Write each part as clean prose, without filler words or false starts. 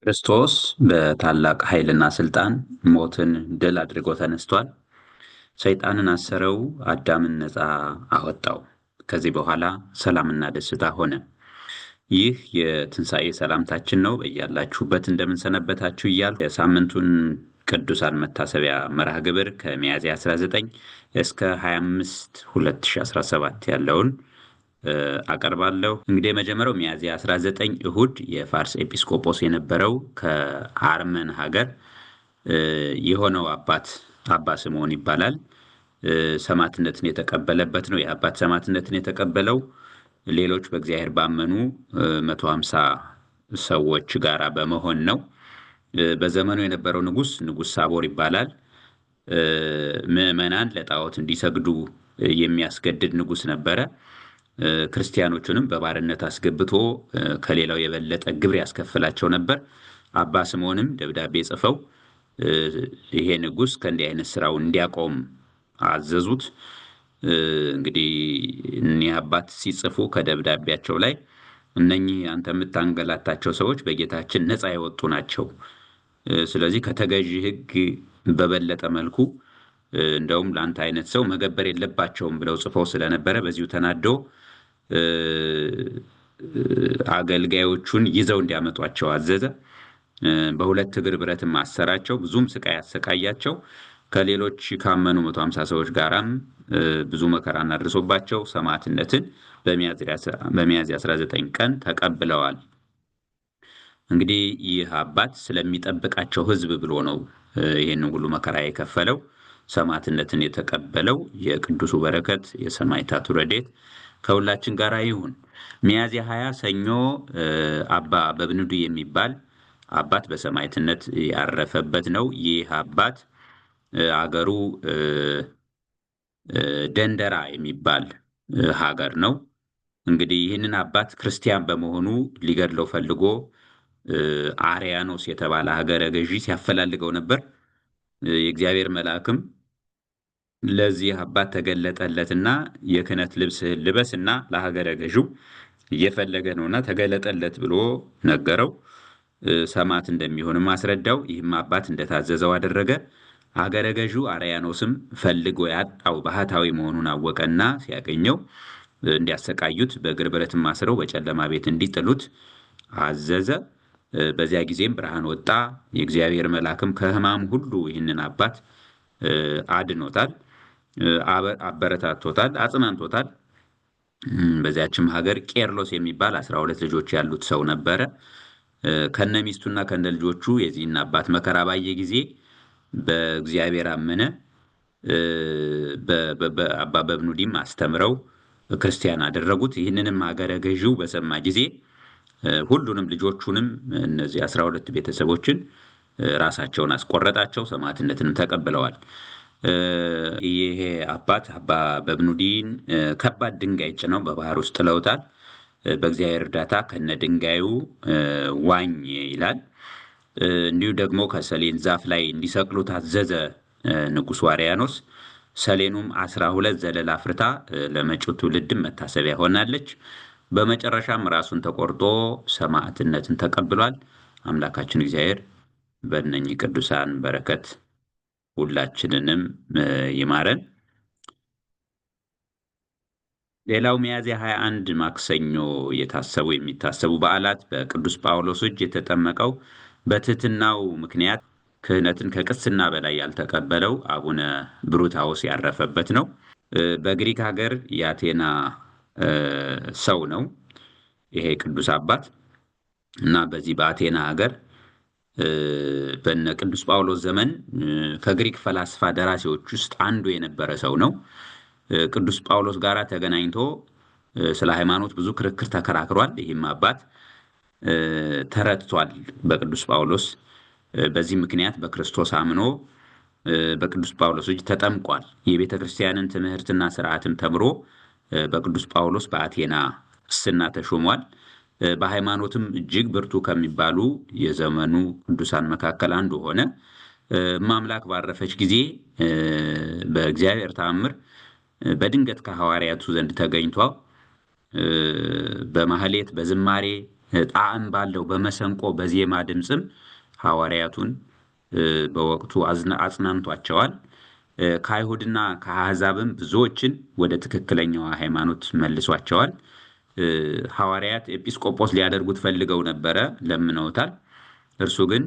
ክርስቶስ በታላቅ ኃይልና ስልጣን ሞትን ድል አድርጎ ተነስቷል። ሰይጣንን አሰረው፣ አዳምን ነፃ አወጣው። ከዚህ በኋላ ሰላምና ደስታ ሆነ። ይህ የትንሣኤ ሰላምታችን ነው። በያላችሁበት እንደምንሰነበታችሁ እያልኩ የሳምንቱን ቅዱሳን መታሰቢያ መርሃ ግብር ከሚያዝያ 19 እስከ 25 2017 ያለውን አቀርባለሁ። እንግዲህ የመጀመሪያው ሚያዝያ 19 እሁድ የፋርስ ኤጲስቆጶስ የነበረው ከአርመን ሀገር የሆነው አባት አባ ስምዖን ይባላል። ሰማዕትነትን የተቀበለበት ነው። የአባት ሰማዕትነትን የተቀበለው ሌሎች በእግዚአብሔር ባመኑ 150 ሰዎች ጋራ በመሆን ነው። በዘመኑ የነበረው ንጉሥ ሳቦር ይባላል። ምዕመናን ለጣዖት እንዲሰግዱ የሚያስገድድ ንጉሥ ነበረ። ክርስቲያኖቹንም በባርነት አስገብቶ ከሌላው የበለጠ ግብር ያስከፍላቸው ነበር። አባ ስምዖንም ደብዳቤ ጽፈው ይሄ ንጉሥ ከእንዲህ አይነት ስራው እንዲያቆም አዘዙት። እንግዲህ እኒህ አባት ሲጽፉ ከደብዳቤያቸው ላይ እነኚህ አንተ የምታንገላታቸው ሰዎች በጌታችን ነፃ የወጡ ናቸው። ስለዚህ ከተገዢ ሕግ በበለጠ መልኩ እንደውም ለአንተ አይነት ሰው መገበር የለባቸውም ብለው ጽፈው ስለነበረ በዚሁ ተናዶ አገልጋዮቹን ይዘው እንዲያመጧቸው አዘዘ። በሁለት እግር ብረትም አሰራቸው። ብዙም ስቃይ አሰቃያቸው። ከሌሎች ካመኑ 150 ሰዎች ጋራም ብዙ መከራን አድርሶባቸው ሰማዕትነትን በሚያዝያ 19 ቀን ተቀብለዋል። እንግዲህ ይህ አባት ስለሚጠብቃቸው ሕዝብ ብሎ ነው ይህንን ሁሉ መከራ የከፈለው። ሰማዕትነትን የተቀበለው የቅዱሱ በረከት የሰማዕታቱ ረድኤት ከሁላችን ጋር ይሁን። ሚያዝያ 20 ሰኞ አባ በብኑዲ የሚባል አባት በሰማዕትነት ያረፈበት ነው። ይህ አባት አገሩ ደንደራ የሚባል ሀገር ነው። እንግዲህ ይህንን አባት ክርስቲያን በመሆኑ ሊገድለው ፈልጎ አርያኖስ የተባለ ሀገረ ገዢ ሲያፈላልገው ነበር። የእግዚአብሔር መልአክም ለዚህ አባት ተገለጠለትና የክህነት ልብስህን ልበስና ለሀገረ ገዢው እየፈለገ ነውና ተገለጠለት ብሎ ነገረው። ሰማዕት እንደሚሆንም አስረዳው። ይህም አባት እንደታዘዘው አደረገ። ሀገረ ገዢው አርያኖስም ፈልጎ ያጣው ባህታዊ መሆኑን አወቀና ሲያገኘው እንዲያሰቃዩት በእግር ብረትም አስረው በጨለማ ቤት እንዲጥሉት አዘዘ። በዚያ ጊዜም ብርሃን ወጣ። የእግዚአብሔር መልአክም ከሕማም ሁሉ ይህንን አባት አድኖታል፣ አበረታቶታል፣ አጽናንቶታል። በዚያችም ሀገር ቄርሎስ የሚባል 12 ልጆች ያሉት ሰው ነበረ። ከነ ሚስቱና ከነ ልጆቹ የዚህን አባት መከራ ባየ ጊዜ በእግዚአብሔር አመነ። አባ በብኑዲም አስተምረው ክርስቲያን አደረጉት። ይህንንም ሀገረ ገዢው በሰማ ጊዜ ሁሉንም ልጆቹንም እነዚህ 12 ቤተሰቦችን ራሳቸውን አስቆረጣቸው። ሰማዕትነትንም ተቀብለዋል። ይሄ አባት አባ በብኑዲን ከባድ ድንጋይ ጭነው በባህር ውስጥ ጥለውታል። በእግዚአብሔር እርዳታ ከነ ድንጋዩ ዋኝ ይላል። እንዲሁ ደግሞ ከሰሌን ዛፍ ላይ እንዲሰቅሉ ታዘዘ ንጉሡ አርያኖስ። ሰሌኑም 12 ዘለላ አፍርታ ለመጪው ትውልድም መታሰቢያ ሆናለች። በመጨረሻም ራሱን ተቆርጦ ሰማዕትነትን ተቀብሏል። አምላካችን እግዚአብሔር በእነኚህ ቅዱሳን በረከት ሁላችንንም ይማረን። ሌላው ሚያዝያ 21 ማክሰኞ የሚታሰቡ በዓላት በቅዱስ ጳውሎስ እጅ የተጠመቀው በትሕትናው ምክንያት ክህነትን ከቅስና በላይ ያልተቀበለው አቡነ ብሩታዎስ ያረፈበት ነው። በግሪክ ሀገር የአቴና ሰው ነው ይሄ ቅዱስ አባት እና በዚህ በአቴና ሀገር በነ ቅዱስ ጳውሎስ ዘመን ከግሪክ ፈላስፋ ደራሲዎች ውስጥ አንዱ የነበረ ሰው ነው። ቅዱስ ጳውሎስ ጋር ተገናኝቶ ስለ ሃይማኖት ብዙ ክርክር ተከራክሯል። ይህም አባት ተረድቷል በቅዱስ ጳውሎስ። በዚህ ምክንያት በክርስቶስ አምኖ በቅዱስ ጳውሎስ እጅ ተጠምቋል። የቤተ ክርስቲያንን ትምህርትና ስርዓትም ተምሮ በቅዱስ ጳውሎስ በአቴና ቅስና ተሾሟል። በሃይማኖትም እጅግ ብርቱ ከሚባሉ የዘመኑ ቅዱሳን መካከል አንዱ ሆነ። ማምላክ ባረፈች ጊዜ በእግዚአብሔር ተአምር በድንገት ከሐዋርያቱ ዘንድ ተገኝቷ በማህሌት በዝማሬ ጣዕም ባለው በመሰንቆ በዜማ ድምፅም ሐዋርያቱን በወቅቱ አጽናንቷቸዋል። ከአይሁድና ከአሕዛብም ብዙዎችን ወደ ትክክለኛዋ ሃይማኖት መልሷቸዋል። ሐዋርያት ኤጲስቆጶስ ሊያደርጉት ፈልገው ነበረ፣ ለምነውታል። እርሱ ግን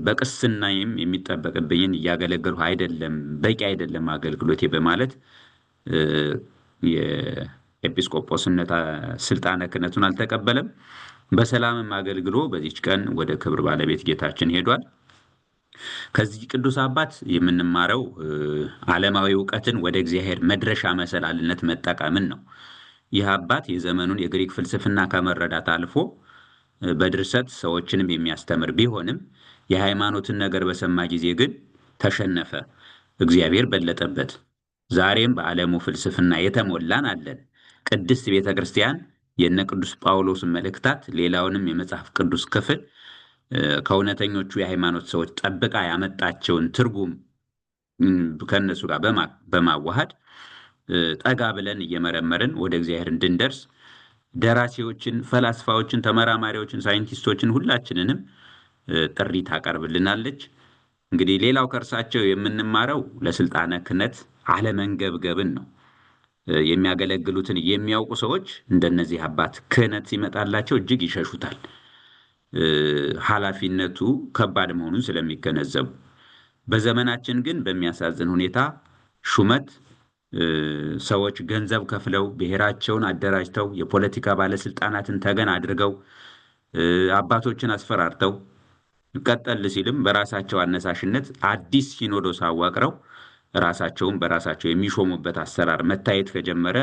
በቅስናዬም የሚጠበቅብኝን እያገለገልሁ አይደለም፣ በቂ አይደለም አገልግሎቴ በማለት የኤጲስቆጶስነት ስልጣነ ክህነቱን አልተቀበለም። በሰላምም አገልግሎ በዚች ቀን ወደ ክብር ባለቤት ጌታችን ሄዷል። ከዚህ ቅዱስ አባት የምንማረው ዓለማዊ እውቀትን ወደ እግዚአብሔር መድረሻ መሰላልነት መጠቀምን ነው። ይህ አባት የዘመኑን የግሪክ ፍልስፍና ከመረዳት አልፎ በድርሰት ሰዎችንም የሚያስተምር ቢሆንም የሃይማኖትን ነገር በሰማ ጊዜ ግን ተሸነፈ፣ እግዚአብሔር በለጠበት። ዛሬም በዓለሙ ፍልስፍና የተሞላን አለን። ቅድስት ቤተ ክርስቲያን የነ ቅዱስ ጳውሎስን መልእክታት ሌላውንም የመጽሐፍ ቅዱስ ክፍል ከእውነተኞቹ የሃይማኖት ሰዎች ጠብቃ ያመጣቸውን ትርጉም ከእነሱ ጋር በማዋሃድ ጠጋ ብለን እየመረመርን ወደ እግዚአብሔር እንድንደርስ ደራሲዎችን፣ ፈላስፋዎችን፣ ተመራማሪዎችን፣ ሳይንቲስቶችን ሁላችንንም ጥሪ ታቀርብልናለች። እንግዲህ ሌላው ከእርሳቸው የምንማረው ለስልጣነ ክህነት አለመንገብገብን ነው። የሚያገለግሉትን የሚያውቁ ሰዎች እንደነዚህ አባት ክህነት ሲመጣላቸው እጅግ ይሸሹታል፣ ኃላፊነቱ ከባድ መሆኑን ስለሚገነዘቡ። በዘመናችን ግን በሚያሳዝን ሁኔታ ሹመት ሰዎች ገንዘብ ከፍለው ብሔራቸውን አደራጅተው የፖለቲካ ባለስልጣናትን ተገን አድርገው አባቶችን አስፈራርተው ቀጠል ሲልም በራሳቸው አነሳሽነት አዲስ ሲኖዶስ አዋቅረው ራሳቸውን በራሳቸው የሚሾሙበት አሰራር መታየት ከጀመረ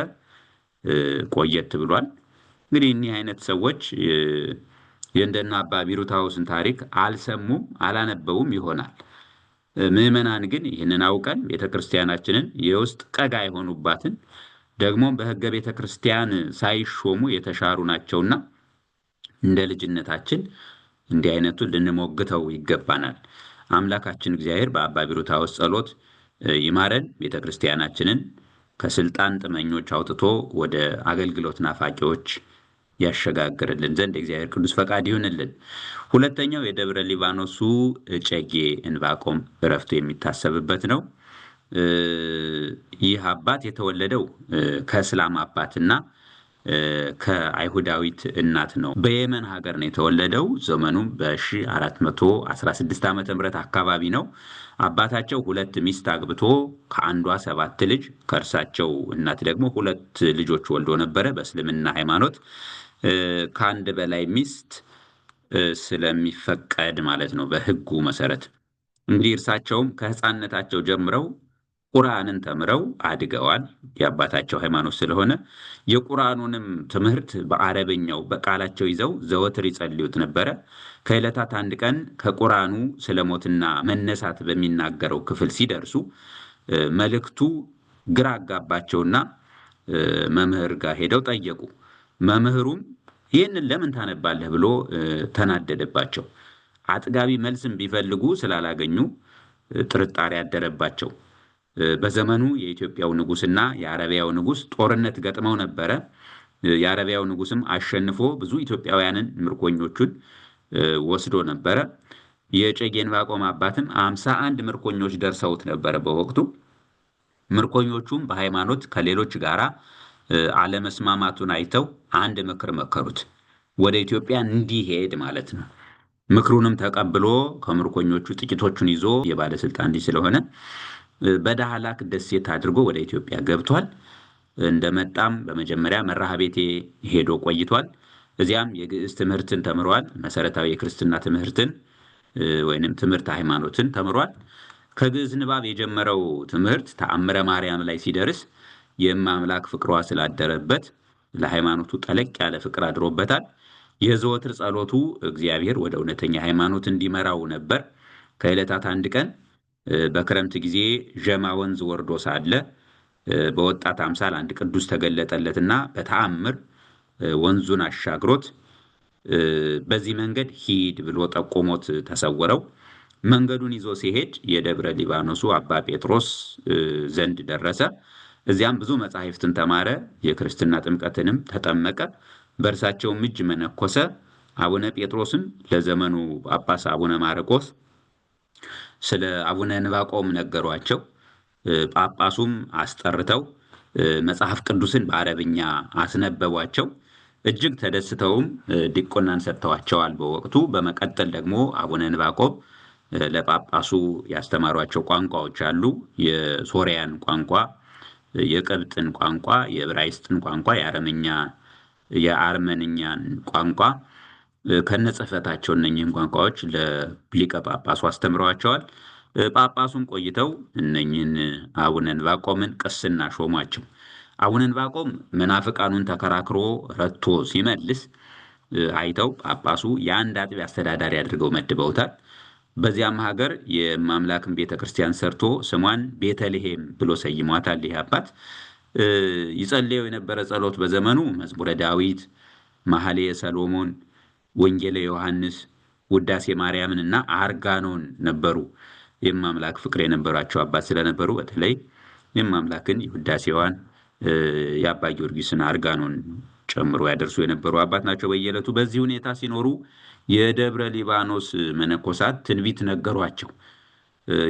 ቆየት ብሏል። እንግዲህ እኒህ አይነት ሰዎች የእንደና አባ ቢሩታውስን ታሪክ አልሰሙም፣ አላነበቡም ይሆናል። ምዕመናን ግን ይህንን አውቀን ቤተክርስቲያናችንን የውስጥ ቀጋ የሆኑባትን ደግሞም በሕገ ቤተክርስቲያን ሳይሾሙ የተሻሩ ናቸውና እንደ ልጅነታችን እንዲህ አይነቱን ልንሞግተው ይገባናል። አምላካችን እግዚአብሔር በአባ ቢሩታውስ ጸሎት ይማረን፣ ቤተክርስቲያናችንን ከስልጣን ጥመኞች አውጥቶ ወደ አገልግሎት ናፋቂዎች ያሸጋግርልን ዘንድ የእግዚአብሔር ቅዱስ ፈቃድ ይሁንልን። ሁለተኛው የደብረ ሊባኖሱ እጨጌ ዕንባቆም ዕረፍቱ የሚታሰብበት ነው። ይህ አባት የተወለደው ከእስላም አባትና ከአይሁዳዊት እናት ነው። በየመን ሀገር ነው የተወለደው። ዘመኑም በ1416 ዓመተ ምህረት አካባቢ ነው። አባታቸው 2 ሚስት አግብቶ ከአንዷ 7 ልጅ ከእርሳቸው እናት ደግሞ 2 ልጆች ወልዶ ነበረ። በእስልምና ሃይማኖት ከአንድ በላይ ሚስት ስለሚፈቀድ ማለት ነው በሕጉ መሰረት። እንግዲህ እርሳቸውም ከሕፃንነታቸው ጀምረው ቁርአንን ተምረው አድገዋል። የአባታቸው ሃይማኖት ስለሆነ የቁርአኑንም ትምህርት በአረበኛው በቃላቸው ይዘው ዘወትር ይጸልዩት ነበረ። ከዕለታት አንድ ቀን ከቁርአኑ ስለ ሞትና መነሳት በሚናገረው ክፍል ሲደርሱ መልእክቱ ግራ አጋባቸውና መምህር ጋር ሄደው ጠየቁ። መምህሩም ይህንን ለምን ታነባለህ ብሎ ተናደደባቸው። አጥጋቢ መልስም ቢፈልጉ ስላላገኙ ጥርጣሬ አደረባቸው። በዘመኑ የኢትዮጵያው ንጉስና የአረቢያው ንጉስ ጦርነት ገጥመው ነበረ። የአረቢያው ንጉስም አሸንፎ ብዙ ኢትዮጵያውያንን ምርኮኞቹን ወስዶ ነበረ። የእጨጌ ዕንባቆም አባትም 51 ምርኮኞች ደርሰውት ነበረ በወቅቱ። ምርኮኞቹም በሃይማኖት ከሌሎች ጋር አለመስማማቱን አይተው አንድ ምክር መከሩት፣ ወደ ኢትዮጵያ እንዲሄድ ማለት ነው። ምክሩንም ተቀብሎ ከምርኮኞቹ ጥቂቶቹን ይዞ የባለስልጣን ልጅ ስለሆነ በዳህላክ ደሴት አድርጎ ወደ ኢትዮጵያ ገብቷል። እንደመጣም በመጀመሪያ መርሐ ቤቴ ሄዶ ቆይቷል። እዚያም የግዕዝ ትምህርትን ተምሯል። መሰረታዊ የክርስትና ትምህርትን ወይንም ትምህርት ሃይማኖትን ተምሯል። ከግዕዝ ንባብ የጀመረው ትምህርት ተአምረ ማርያም ላይ ሲደርስ የአምላክ ፍቅሯ ስላደረበት ለሃይማኖቱ ጠለቅ ያለ ፍቅር አድሮበታል። የዘወትር ጸሎቱ እግዚአብሔር ወደ እውነተኛ ሃይማኖት እንዲመራው ነበር። ከዕለታት አንድ ቀን በክረምት ጊዜ ዠማ ወንዝ ወርዶ ሳለ በወጣት አምሳል አንድ ቅዱስ ተገለጠለትና በተአምር ወንዙን አሻግሮት በዚህ መንገድ ሂድ ብሎ ጠቆሞት ተሰወረው። መንገዱን ይዞ ሲሄድ የደብረ ሊባኖሱ አባ ጴጥሮስ ዘንድ ደረሰ። እዚያም ብዙ መጻሕፍትን ተማረ። የክርስትና ጥምቀትንም ተጠመቀ። በእርሳቸውም እጅ መነኮሰ። አቡነ ጴጥሮስም ለዘመኑ ጳጳስ አቡነ ማርቆስ ስለ አቡነ ዕንባቆም ነገሯቸው። ጳጳሱም አስጠርተው መጽሐፍ ቅዱስን በአረብኛ አስነበቧቸው። እጅግ ተደስተውም ዲቁናን ሰጥተዋቸዋል በወቅቱ። በመቀጠል ደግሞ አቡነ ዕንባቆም ለጳጳሱ ያስተማሯቸው ቋንቋዎች አሉ። የሶርያን ቋንቋ፣ የቅብጥን ቋንቋ፣ የዕብራይስጥን ቋንቋ፣ የአርመንኛን ቋንቋ ከነጽሕፈታቸው እነኝህን ቋንቋዎች ለሊቀ ጳጳሱ አስተምረዋቸዋል። ጳጳሱም ቆይተው እነኝህን አቡነ ዕንባቆምን ቅስና ሾሟቸው። አቡነ ዕንባቆም መናፍቃኑን ተከራክሮ ረቶ ሲመልስ አይተው ጳጳሱ የአንድ አጥቢያ አስተዳዳሪ አድርገው መድበውታል። በዚያም ሀገር የማምላክን ቤተ ክርስቲያን ሰርቶ ስሟን ቤተልሔም ብሎ ሰይሟታል። ይህ አባት ይጸልየው የነበረ ጸሎት በዘመኑ መዝሙረ ዳዊት፣ መኃልየ ሰሎሞን፣ ወንጌለ ዮሐንስ፣ ውዳሴ ማርያምን እና አርጋኖን ነበሩ። የማምላክ ፍቅር የነበራቸው አባት ስለነበሩ በተለይ የማምላክን የውዳሴዋን የአባ ጊዮርጊስን አርጋኖን ጨምሮ ያደርሱ የነበሩ አባት ናቸው በየዕለቱ። በዚህ ሁኔታ ሲኖሩ የደብረ ሊባኖስ መነኮሳት ትንቢት ነገሯቸው።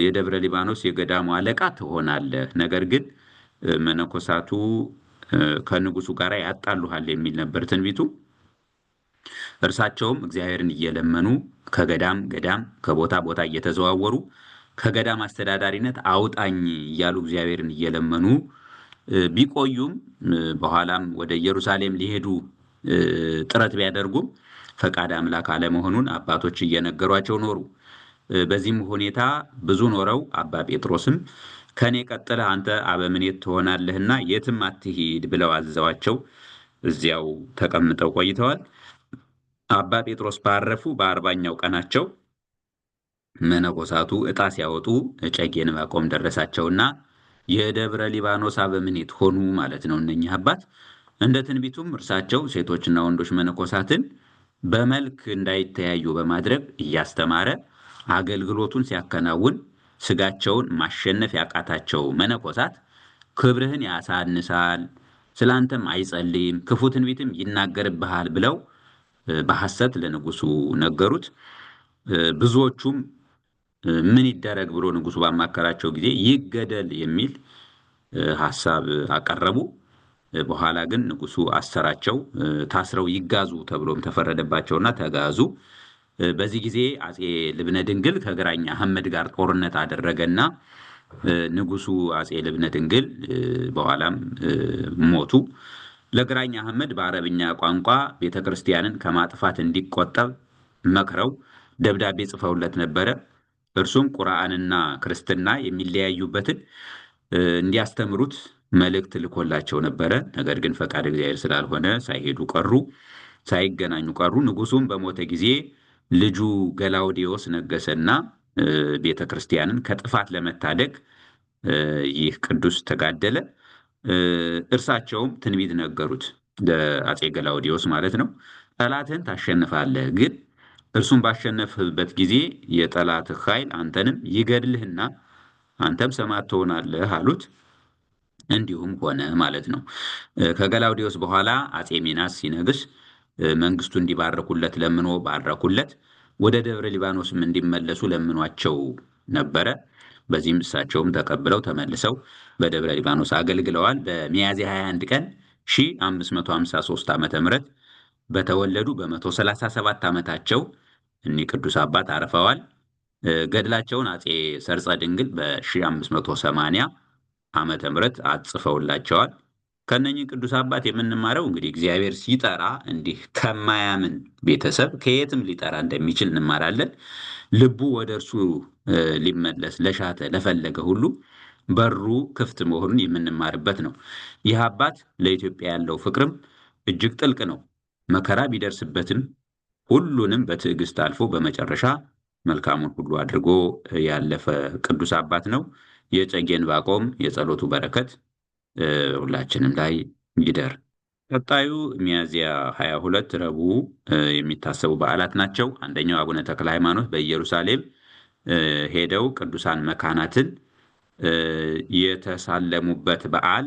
የደብረ ሊባኖስ የገዳሙ አለቃ ትሆናለህ፣ ነገር ግን መነኮሳቱ ከንጉሱ ጋር ያጣሉሃል የሚል ነበር ትንቢቱ። እርሳቸውም እግዚአብሔርን እየለመኑ ከገዳም ገዳም ከቦታ ቦታ እየተዘዋወሩ ከገዳም አስተዳዳሪነት አውጣኝ እያሉ እግዚአብሔርን እየለመኑ ቢቆዩም በኋላም ወደ ኢየሩሳሌም ሊሄዱ ጥረት ቢያደርጉም ፈቃድ አምላክ አለመሆኑን አባቶች እየነገሯቸው ኖሩ። በዚህም ሁኔታ ብዙ ኖረው አባ ጴጥሮስም ከኔ ቀጥለህ አንተ አበምኔት ትሆናለህና የትም አትሂድ ብለው አዘዋቸው። እዚያው ተቀምጠው ቆይተዋል። አባ ጴጥሮስ ባረፉ በ40ኛው ቀናቸው መነኮሳቱ ዕጣ ሲያወጡ እጨጌ ዕንባቆም ደረሳቸውና የደብረ ሊባኖስ አበምኔት ሆኑ ማለት ነው። እነኚህ አባት እንደ ትንቢቱም እርሳቸው ሴቶችና ወንዶች መነኮሳትን በመልክ እንዳይተያዩ በማድረግ እያስተማረ አገልግሎቱን ሲያከናውን ስጋቸውን ማሸነፍ ያቃታቸው መነኮሳት ክብርህን ያሳንሳል፣ ስላንተም አይጸልይም፣ ክፉ ትንቢትም ይናገርብሃል ብለው በሐሰት ለንጉሱ ነገሩት። ብዙዎቹም ምን ይደረግ ብሎ ንጉሱ ባማከራቸው ጊዜ ይገደል የሚል ሐሳብ አቀረቡ። በኋላ ግን ንጉሱ አሰራቸው። ታስረው ይጋዙ ተብሎም ተፈረደባቸውና ተጋዙ። በዚህ ጊዜ አጼ ልብነ ድንግል ከግራኝ አህመድ ጋር ጦርነት አደረገና ንጉሱ አጼ ልብነ ድንግል በኋላም ሞቱ። ለግራኝ አህመድ በአረብኛ ቋንቋ ቤተክርስቲያንን ከማጥፋት እንዲቆጠብ መክረው ደብዳቤ ጽፈውለት ነበረ። እርሱም ቁርአንና ክርስትና የሚለያዩበትን እንዲያስተምሩት መልእክት ልኮላቸው ነበረ። ነገር ግን ፈቃድ እግዚአብሔር ስላልሆነ ሳይሄዱ ቀሩ፣ ሳይገናኙ ቀሩ። ንጉሱም በሞተ ጊዜ ልጁ ገላውዲዮስ ነገሰና ቤተ ክርስቲያንን ከጥፋት ለመታደግ ይህ ቅዱስ ተጋደለ። እርሳቸውም ትንቢት ነገሩት፣ ለአጼ ገላውዲዮስ ማለት ነው። ጠላትህን ታሸንፋለህ፣ ግን እርሱን ባሸነፍህበት ጊዜ የጠላትህ ኃይል አንተንም ይገድልህና አንተም ሰማዕት ትሆናለህ አሉት። እንዲሁም ሆነ ማለት ነው። ከገላውዲዮስ በኋላ አጼ ሚናስ ሲነግስ መንግስቱ እንዲባረኩለት ለምኖ ባረኩለት። ወደ ደብረ ሊባኖስም እንዲመለሱ ለምኗቸው ነበረ። በዚህም እሳቸውም ተቀብለው ተመልሰው በደብረ ሊባኖስ አገልግለዋል። በሚያዝያ 21 ቀን 1553 ዓመተ ምህረት በተወለዱ በ137 ዓመታቸው እኒህ ቅዱስ አባት አርፈዋል። ገድላቸውን አጼ ሰርጸ ድንግል በ1580 ዓመተ ምህረት አጽፈውላቸዋል። ከነኚህ ቅዱስ አባት የምንማረው እንግዲህ እግዚአብሔር ሲጠራ እንዲህ ከማያምን ቤተሰብ ከየትም ሊጠራ እንደሚችል እንማራለን። ልቡ ወደ እርሱ ሊመለስ ለሻተ ለፈለገ ሁሉ በሩ ክፍት መሆኑን የምንማርበት ነው። ይህ አባት ለኢትዮጵያ ያለው ፍቅርም እጅግ ጥልቅ ነው። መከራ ቢደርስበትም ሁሉንም በትዕግስት አልፎ በመጨረሻ መልካሙን ሁሉ አድርጎ ያለፈ ቅዱስ አባት ነው። የእጨጌ ዕንባቆም የጸሎቱ በረከት ሁላችንም ላይ ይደር። ቀጣዩ ሚያዝያ 22 ረቡዕ የሚታሰቡ በዓላት ናቸው። አንደኛው አቡነ ተክለ ሃይማኖት በኢየሩሳሌም ሄደው ቅዱሳን መካናትን የተሳለሙበት በዓል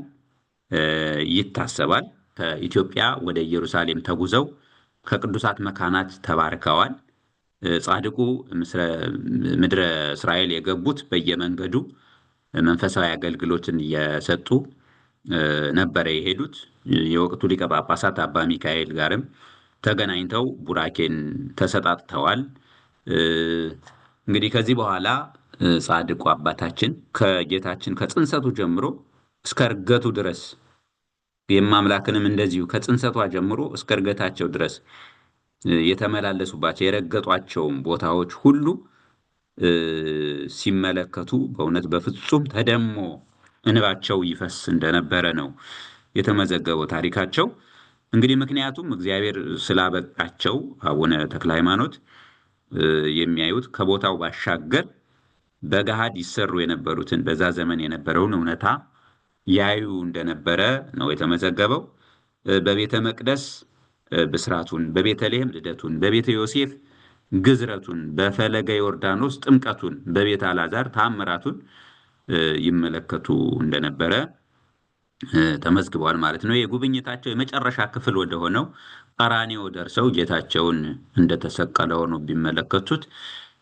ይታሰባል። ከኢትዮጵያ ወደ ኢየሩሳሌም ተጉዘው ከቅዱሳት መካናት ተባርከዋል። ጻድቁ ምድረ እስራኤል የገቡት በየመንገዱ መንፈሳዊ አገልግሎትን እየሰጡ ነበረ የሄዱት። የወቅቱ ሊቀ ጳጳሳት አባ ሚካኤል ጋርም ተገናኝተው ቡራኬን ተሰጣጥተዋል። እንግዲህ ከዚህ በኋላ ጻድቁ አባታችን ከጌታችን ከጽንሰቱ ጀምሮ እስከ እርገቱ ድረስ የማምላክንም እንደዚሁ ከጽንሰቷ ጀምሮ እስከ እርገታቸው ድረስ የተመላለሱባቸው የረገጧቸውን ቦታዎች ሁሉ ሲመለከቱ በእውነት በፍጹም ተደሞ እንባቸው ይፈስ እንደነበረ ነው የተመዘገበው ታሪካቸው። እንግዲህ ምክንያቱም እግዚአብሔር ስላበቃቸው አቡነ ተክለ ሃይማኖት የሚያዩት ከቦታው ባሻገር በገሃድ ይሰሩ የነበሩትን በዛ ዘመን የነበረውን እውነታ ያዩ እንደነበረ ነው የተመዘገበው። በቤተ መቅደስ ብስራቱን፣ በቤተልሔም ልደቱን፣ በቤተ ዮሴፍ ግዝረቱን፣ በፈለገ ዮርዳኖስ ጥምቀቱን፣ በቤተ አልዓዛር ተአምራቱን ይመለከቱ እንደነበረ ተመዝግቧል ማለት ነው። የጉብኝታቸው የመጨረሻ ክፍል ወደሆነው ቀራንዮ ደርሰው ጌታቸውን እንደተሰቀለ ሆኖ ቢመለከቱት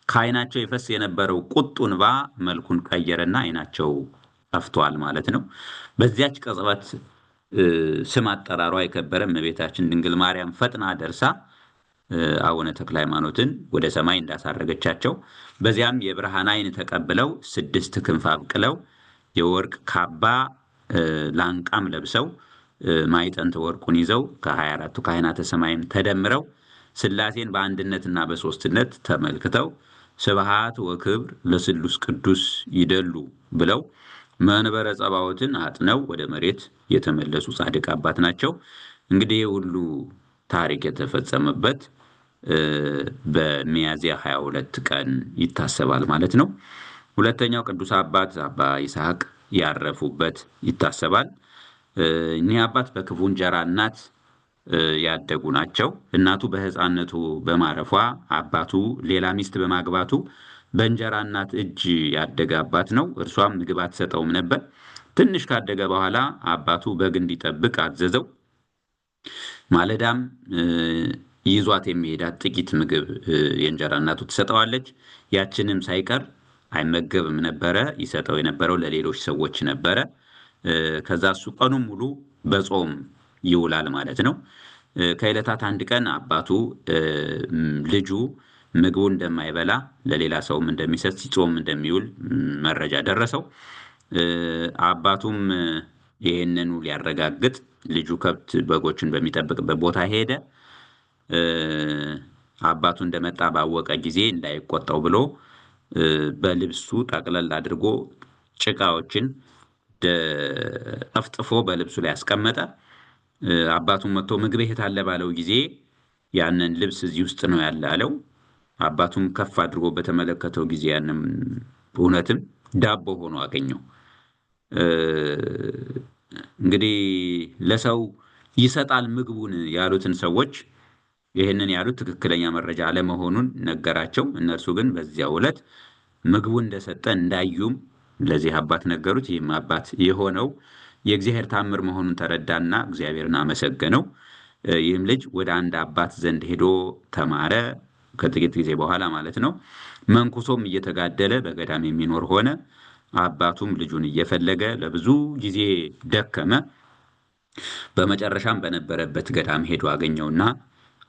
ከዓይናቸው ይፈስ የነበረው ቁጡ እንባ መልኩን ቀየረና ዓይናቸው ጠፍቷል ማለት ነው። በዚያች ቅጽበት ስም አጠራሯ የከበረ እመቤታችን ድንግል ማርያም ፈጥና ደርሳ አቡነ ተክለ ሃይማኖትን ወደ ሰማይ እንዳሳረገቻቸው በዚያም የብርሃን ዓይን ተቀብለው 6 ክንፍ አብቅለው የወርቅ ካባ ላንቃም ለብሰው ማዕጠንተ ወርቁን ይዘው ከ24ቱ ካህናተ ሰማይም ተደምረው ሥላሴን በአንድነትና በሦስትነት ተመልክተው ስብሐት ወክብር ለስሉስ ቅዱስ ይደሉ ብለው መንበረ ጸባዖትን አጥነው ወደ መሬት የተመለሱ ጻድቅ አባት ናቸው። እንግዲህ ሁሉ ታሪክ የተፈጸመበት በሚያዝያ 22 ቀን ይታሰባል ማለት ነው። ሁለተኛው ቅዱስ አባት አባ ይስሐቅ ያረፉበት ይታሰባል። እኒህ አባት በክፉ እንጀራ እናት ያደጉ ናቸው። እናቱ በሕፃንነቱ በማረፏ አባቱ ሌላ ሚስት በማግባቱ በእንጀራ እናት እጅ ያደገ አባት ነው። እርሷም ምግብ አትሰጠውም ነበር። ትንሽ ካደገ በኋላ አባቱ በግ እንዲጠብቅ አዘዘው። ማለዳም ይዟት የሚሄዳት ጥቂት ምግብ የእንጀራ እናቱ ትሰጠዋለች። ያችንም ሳይቀር አይመገብም ነበረ። ይሰጠው የነበረው ለሌሎች ሰዎች ነበረ። ከዛ እሱ ቀኑን ሙሉ በጾም ይውላል ማለት ነው። ከዕለታት አንድ ቀን አባቱ ልጁ ምግቡ እንደማይበላ ለሌላ ሰውም እንደሚሰጥ ሲጾም እንደሚውል መረጃ ደረሰው። አባቱም ይህንኑ ሊያረጋግጥ ልጁ ከብት በጎችን በሚጠብቅበት ቦታ ሄደ። አባቱ እንደመጣ ባወቀ ጊዜ እንዳይቆጣው ብሎ በልብሱ ጠቅለል አድርጎ ጭቃዎችን ጠፍጥፎ በልብሱ ላይ አስቀመጠ። አባቱም መጥቶ ምግብ የት አለ ባለው ጊዜ ያንን ልብስ እዚህ ውስጥ ነው ያለ አለው። አባቱም ከፍ አድርጎ በተመለከተው ጊዜ ያንን እውነትም ዳቦ ሆኖ አገኘው። እንግዲህ ለሰው ይሰጣል ምግቡን ያሉትን ሰዎች ይህንን ያሉት ትክክለኛ መረጃ አለመሆኑን ነገራቸው። እነርሱ ግን በዚያው ዕለት ምግቡ እንደሰጠ እንዳዩም ለዚህ አባት ነገሩት። ይህም አባት የሆነው የእግዚአብሔር ታምር መሆኑን ተረዳና እግዚአብሔርን አመሰገነው። ይህም ልጅ ወደ አንድ አባት ዘንድ ሄዶ ተማረ። ከጥቂት ጊዜ በኋላ ማለት ነው። መንኩሶም እየተጋደለ በገዳም የሚኖር ሆነ። አባቱም ልጁን እየፈለገ ለብዙ ጊዜ ደከመ። በመጨረሻም በነበረበት ገዳም ሄዶ አገኘውና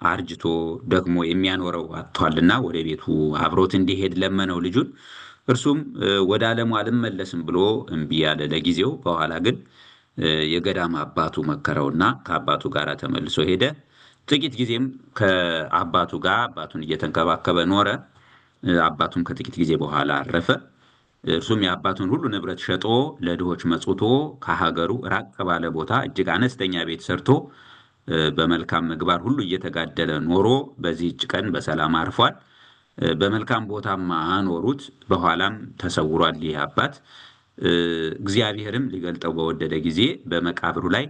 አርጅቶ ደግሞ የሚያኖረው አጥቷልና ወደ ቤቱ አብሮት እንዲሄድ ለመነው ልጁን። እርሱም ወደ ዓለሙ አልመለስም ብሎ እምቢ ያለ ለጊዜው። በኋላ ግን የገዳም አባቱ መከረውና ከአባቱ ጋር ተመልሶ ሄደ። ጥቂት ጊዜም ከአባቱ ጋር አባቱን እየተንከባከበ ኖረ። አባቱም ከጥቂት ጊዜ በኋላ አረፈ። እርሱም የአባቱን ሁሉ ንብረት ሸጦ ለድሆች መጽውቶ ከሀገሩ ራቅ ባለ ቦታ እጅግ አነስተኛ ቤት ሰርቶ በመልካም ምግባር ሁሉ እየተጋደለ ኖሮ በዚህች ቀን በሰላም አርፏል። በመልካም ቦታም አኖሩት። በኋላም ተሰውሯል ይህ አባት። እግዚአብሔርም ሊገልጠው በወደደ ጊዜ በመቃብሩ ላይ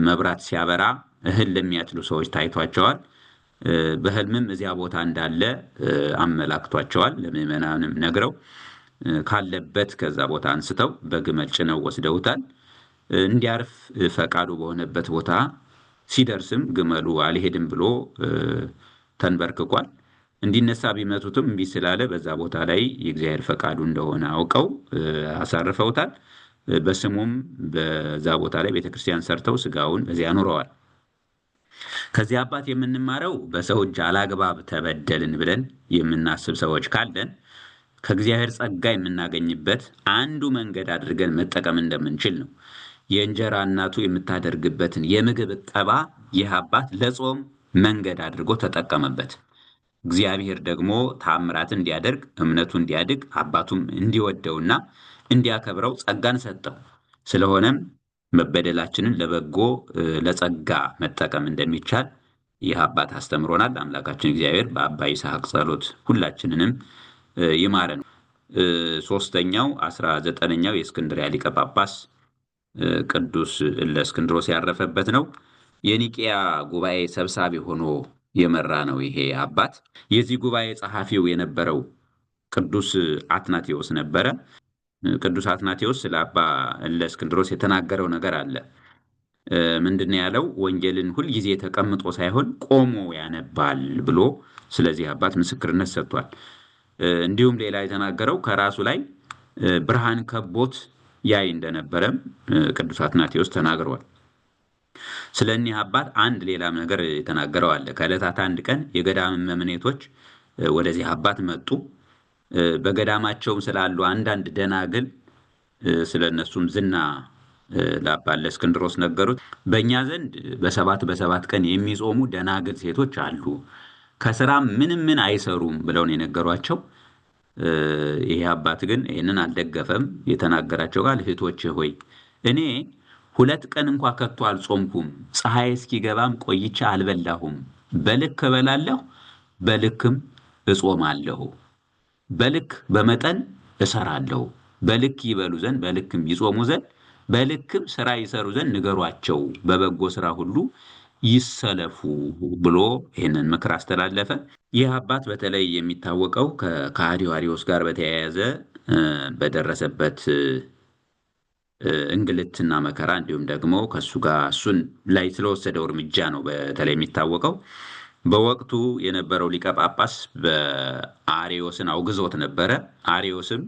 መብራት ሲያበራ እህል ለሚያጭዱ ሰዎች ታይቷቸዋል። በሕልምም እዚያ ቦታ እንዳለ አመላክቷቸዋል። ለምዕመናንም ነግረው ካለበት ከዛ ቦታ አንስተው በግመል ጭነው ወስደውታል። እንዲያርፍ ፈቃዱ በሆነበት ቦታ ሲደርስም ግመሉ አልሄድም ብሎ ተንበርክኳል። እንዲነሳ ቢመቱትም እምቢ ስላለ በዛ ቦታ ላይ የእግዚአብሔር ፈቃዱ እንደሆነ አውቀው አሳርፈውታል። በስሙም በዛ ቦታ ላይ ቤተክርስቲያን ሰርተው ስጋውን በዚያ አኑረዋል። ከዚህ አባት የምንማረው በሰው እጅ አላግባብ ተበደልን ብለን የምናስብ ሰዎች ካለን ከእግዚአብሔር ጸጋ የምናገኝበት አንዱ መንገድ አድርገን መጠቀም እንደምንችል ነው። የእንጀራ እናቱ የምታደርግበትን የምግብ ዕቀባ ይህ አባት ለጾም መንገድ አድርጎ ተጠቀመበት። እግዚአብሔር ደግሞ ታምራትን እንዲያደርግ እምነቱ እንዲያድግ አባቱም እንዲወደውና እንዲያከብረው ጸጋን ሰጠው። ስለሆነም መበደላችንን ለበጎ ለጸጋ መጠቀም እንደሚቻል ይህ አባት አስተምሮናል። አምላካችን እግዚአብሔር በአባ ይስሐቅ ጸሎት ሁላችንንም ይማረን። ሶስተኛው 19ኛው የእስክንድርያ ሊቀ ጳጳስ ቅዱስ እለእስክንድሮስ ያረፈበት ነው። የኒቂያ ጉባኤ ሰብሳቢ ሆኖ የመራ ነው ይሄ አባት። የዚህ ጉባኤ ጸሐፊው የነበረው ቅዱስ አትናቴዎስ ነበረ። ቅዱስ አትናቴዎስ ስለ አባ እለእስክንድሮስ የተናገረው ነገር አለ። ምንድነው ያለው? ወንጌልን ሁልጊዜ ተቀምጦ ሳይሆን ቆሞ ያነባል ብሎ ስለዚህ አባት ምስክርነት ሰጥቷል። እንዲሁም ሌላ የተናገረው ከራሱ ላይ ብርሃን ከቦት ያይ እንደነበረም ቅዱስ አትናቴዎስ ተናግሯል። ስለ እኒህ አባት አንድ ሌላም ነገር የተናገረው አለ። ከዕለታት አንድ ቀን የገዳም መምኔቶች ወደዚህ አባት መጡ። በገዳማቸውም ስላሉ አንዳንድ ደናግል ስለ እነሱም ዝና ለአባ እለእስክንድሮስ ነገሩት። በእኛ ዘንድ በሰባት ቀን የሚጾሙ ደናግል ሴቶች አሉ፣ ከስራም ምን አይሰሩም ብለው ነው የነገሯቸው። ይሄ አባት ግን ይህንን አልደገፈም። የተናገራቸው ቃል እህቶቼ ሆይ እኔ 2 ቀን እንኳ ከቶ አልጾምኩም፣ ፀሐይ እስኪገባም ቆይቼ አልበላሁም። በልክ እበላለሁ፣ በልክም እጾማለሁ፣ በልክ በመጠን እሰራለሁ። በልክ ይበሉ ዘንድ በልክም ይጾሙ ዘንድ በልክም ስራ ይሰሩ ዘንድ ንገሯቸው፣ በበጎ ስራ ሁሉ ይሰለፉ ብሎ ይህንን ምክር አስተላለፈ። ይህ አባት በተለይ የሚታወቀው ከከሃዲው አርዮስ ጋር በተያያዘ በደረሰበት እንግልትና መከራ እንዲሁም ደግሞ ከሱ ጋር እሱን ላይ ስለወሰደው እርምጃ ነው በተለይ የሚታወቀው። በወቅቱ የነበረው ሊቀ ጳጳስ በአርዮስን አውግዞት ነበረ። አርዮስም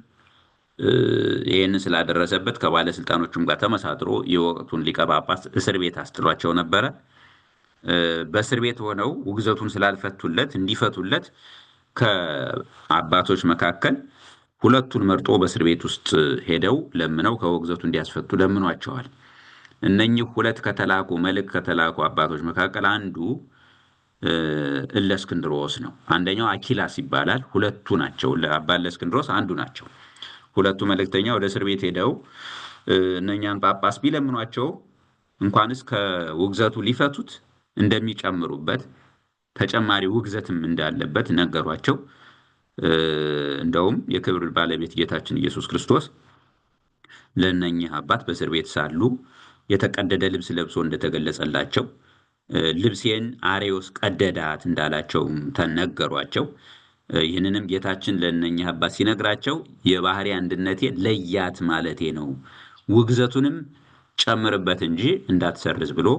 ይህንን ስላደረሰበት ከባለስልጣኖቹም ጋር ተመሳጥሮ የወቅቱን ሊቀ ጳጳስ እስር ቤት አስጥሏቸው ነበረ። በእስር ቤት ሆነው ውግዘቱን ስላልፈቱለት እንዲፈቱለት ከአባቶች መካከል 2ቱን መርጦ በእስር ቤት ውስጥ ሄደው ለምነው ከውግዘቱ እንዲያስፈቱ ለምኗቸዋል። እነኚህ 2 መልእክት ከተላኩ አባቶች መካከል አንዱ እለእስክንድሮስ ነው። አንደኛው አኪላስ ይባላል። 2ቱ ናቸው። ለአባ እለእስክንድሮስ አንዱ ናቸው። 2ቱ መልእክተኛ ወደ እስር ቤት ሄደው እነኛን ጳጳስ ቢለምኗቸው እንኳንስ ከውግዘቱ ሊፈቱት እንደሚጨምሩበት ተጨማሪ ውግዘትም እንዳለበት ነገሯቸው። እንደውም የክብር ባለቤት ጌታችን ኢየሱስ ክርስቶስ ለእነኚህ አባት በእስር ቤት ሳሉ የተቀደደ ልብስ ለብሶ እንደተገለጸላቸው ልብሴን አርዮስ ቀደዳት እንዳላቸውም ተነገሯቸው። ይህንንም ጌታችን ለእነኚህ አባት ሲነግራቸው የባህሪ አንድነቴ ለያት ማለቴ ነው፣ ውግዘቱንም ጨምርበት እንጂ እንዳትሰርዝ ብሎ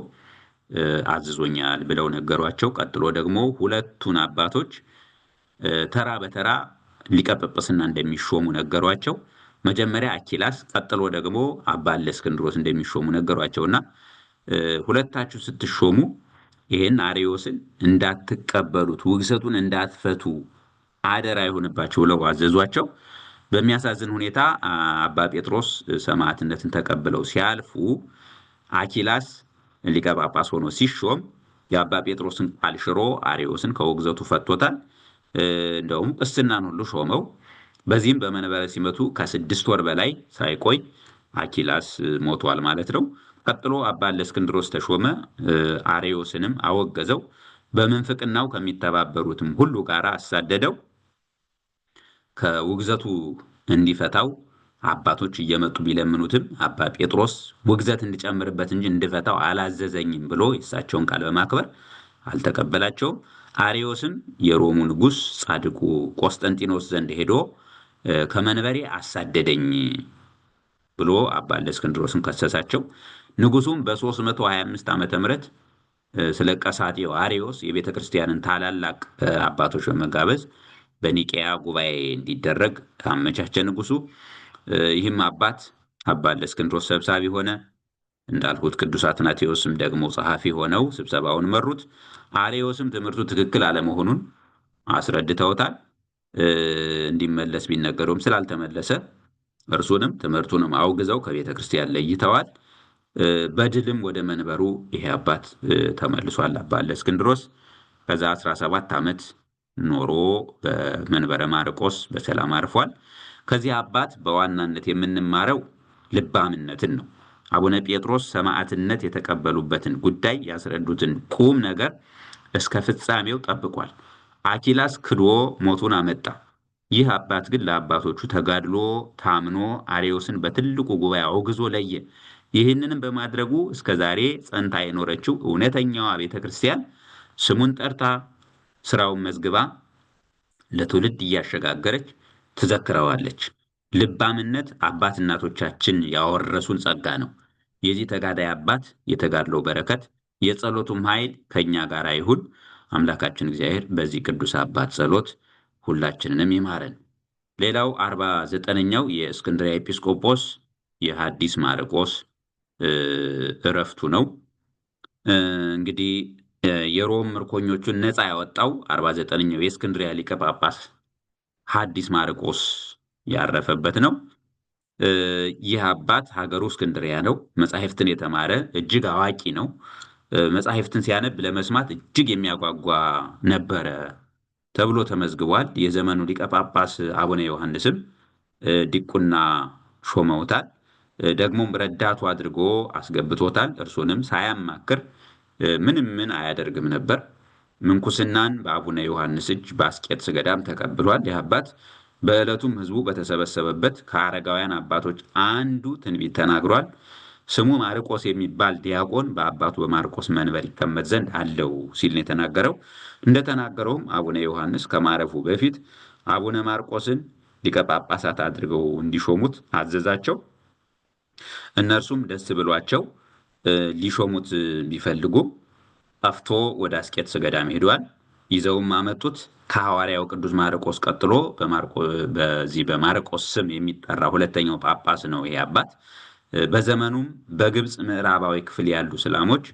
አዝዞኛል ብለው ነገሯቸው። ቀጥሎ ደግሞ 2ቱን አባቶች ተራ በተራ ሊቀ ጵጵስና እንደሚሾሙ ነገሯቸው። መጀመሪያ አኪላስ፣ ቀጥሎ ደግሞ አባ እለእስክንድሮስ እንደሚሾሙ ነገሯቸውና 2ታችሁ ስትሾሙ ይህን አርዮስን እንዳትቀበሉት፣ ውግዘቱን እንዳትፈቱ አደራ ይሆንባቸው ብለው አዘዟቸው። በሚያሳዝን ሁኔታ አባ ጴጥሮስ ሰማዕትነትን ተቀብለው ሲያልፉ አኪላስ ሊቀ ጳጳስ ሆኖ ሲሾም የአባ ጴጥሮስን ቃል ሽሮ አርዮስን ከውግዘቱ ፈቶታል። እንደውም ቅስናን ሁሉ ሾመው። በዚህም በመንበረ ሲመቱ ከ6 ወር በላይ ሳይቆይ አኪላስ ሞቷል ማለት ነው። ቀጥሎ አባ እለእስክንድሮስ ተሾመ። አርዮስንም አወገዘው። በምንፍቅናው ከሚተባበሩትም ሁሉ ጋር አሳደደው። ከውግዘቱ እንዲፈታው አባቶች እየመጡ ቢለምኑትም አባ ጴጥሮስ ውግዘት እንዲጨምርበት እንጂ እንዲፈታው አላዘዘኝም ብሎ የእሳቸውን ቃል በማክበር አልተቀበላቸውም። አርዮስም የሮሙ ንጉሥ ጻድቁ ቆስጠንጢኖስ ዘንድ ሄዶ ከመንበሬ አሳደደኝ ብሎ አባ እለእስክንድሮስን ከሰሳቸው። ንጉሱም በ325 ዓመተ ምህረት ስለ ቀሳጤው አርዮስ የቤተ ክርስቲያንን ታላላቅ አባቶች በመጋበዝ በኒቄያ ጉባኤ እንዲደረግ አመቻቸ ንጉሱ። ይህም አባት አባ እለእስክንድሮስ ሰብሳቢ ሆነ። እንዳልኩት ቅዱስ አትናቴዎስም ደግሞ ጸሐፊ ሆነው ስብሰባውን መሩት። አርዮስም ትምህርቱ ትክክል አለመሆኑን አስረድተውታል። እንዲመለስ ቢነገረውም ስላልተመለሰ እርሱንም ትምህርቱንም አውግዘው ከቤተ ክርስቲያን ለይተዋል። በድልም ወደ መንበሩ ይሄ አባት ተመልሷል። አባ እለእስክንድሮስ ከዛ 17 ዓመት ኖሮ በመንበረ ማርቆስ በሰላም አርፏል። ከዚህ አባት በዋናነት የምንማረው ልባምነትን ነው። አቡነ ጴጥሮስ ሰማዕትነት የተቀበሉበትን ጉዳይ ያስረዱትን ቁም ነገር እስከ ፍጻሜው ጠብቋል። አኪላስ ክዶ ሞቱን አመጣ። ይህ አባት ግን ለአባቶቹ ተጋድሎ ታምኖ አርዮስን በትልቁ ጉባኤ አውግዞ ለየ። ይህንንም በማድረጉ እስከ ዛሬ ጸንታ የኖረችው እውነተኛዋ ቤተ ክርስቲያን ስሙን ጠርታ ስራውን መዝግባ ለትውልድ እያሸጋገረች ትዘክረዋለች። ልባምነት አባት እናቶቻችን ያወረሱን ጸጋ ነው። የዚህ ተጋዳይ አባት የተጋድሎ በረከት የጸሎቱም ኃይል ከእኛ ጋር ይሁን። አምላካችን እግዚአብሔር በዚህ ቅዱስ አባት ጸሎት ሁላችንንም ይማረን። ሌላው 49ኛው የእስክንድርያ ኤጲስቆጶስ የሐዲስ ማርቆስ እረፍቱ ነው። እንግዲህ የሮም ምርኮኞቹን ነፃ ያወጣው 49ኛው የእስክንድርያ ሊቀ ጳጳስ ሐዲስ ማርቆስ ያረፈበት ነው። ይህ አባት ሀገሩ እስክንድርያ ነው። መጻሕፍትን የተማረ እጅግ አዋቂ ነው። መጻሕፍትን ሲያነብ ለመስማት እጅግ የሚያጓጓ ነበረ ተብሎ ተመዝግቧል። የዘመኑ ሊቀ ጳጳስ አቡነ ዮሐንስም ዲቁና ሾመውታል። ደግሞም ረዳቱ አድርጎ አስገብቶታል። እርሱንም ሳያማክር ምን አያደርግም ነበር። ምንኩስናን በአቡነ ዮሐንስ እጅ በአስቄጥስ ገዳም ተቀብሏል። ይህ አባት በዕለቱም ሕዝቡ በተሰበሰበበት ከአረጋውያን አባቶች አንዱ ትንቢት ተናግሯል። ስሙ ማርቆስ የሚባል ዲያቆን በአባቱ በማርቆስ መንበር ይቀመጥ ዘንድ አለው ሲል ነው የተናገረው። እንደተናገረውም አቡነ ዮሐንስ ከማረፉ በፊት አቡነ ማርቆስን ሊቀ ጳጳሳት አድርገው እንዲሾሙት አዘዛቸው። እነርሱም ደስ ብሏቸው ሊሾሙት ቢፈልጉም ጠፍቶ ወደ አስቄጥስ ገዳም ሄዷል። ይዘውም አመጡት። ከሐዋርያው ቅዱስ ማርቆስ ቀጥሎ በዚህ በማርቆስ ስም የሚጠራ ሁለተኛው ጳጳስ ነው ይሄ አባት። በዘመኑም በግብፅ ምዕራባዊ ክፍል ያሉ እስላሞች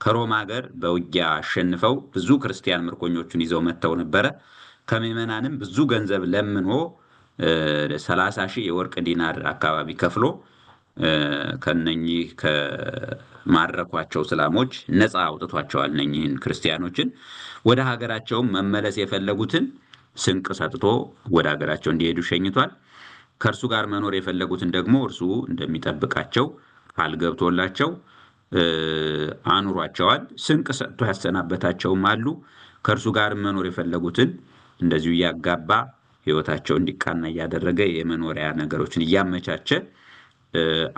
ከሮም ሀገር በውጊያ አሸንፈው ብዙ ክርስቲያን ምርኮኞቹን ይዘው መጥተው ነበረ። ከምዕመናንም ብዙ ገንዘብ ለምኖ 30,000 የወርቅ ዲናር አካባቢ ከፍሎ ከነኚህ ከማረኳቸው እስላሞች ነፃ አውጥቷቸዋል። እነኚህን ክርስቲያኖችን ወደ ሀገራቸውም መመለስ የፈለጉትን ስንቅ ሰጥቶ ወደ ሀገራቸው እንዲሄዱ ሸኝቷል። ከእርሱ ጋር መኖር የፈለጉትን ደግሞ እርሱ እንደሚጠብቃቸው ቃል ገብቶላቸው አኑሯቸዋል። ስንቅ ሰጥቶ ያሰናበታቸውም አሉ። ከእርሱ ጋር መኖር የፈለጉትን እንደዚሁ እያጋባ ሕይወታቸው እንዲቃና እያደረገ የመኖሪያ ነገሮችን እያመቻቸ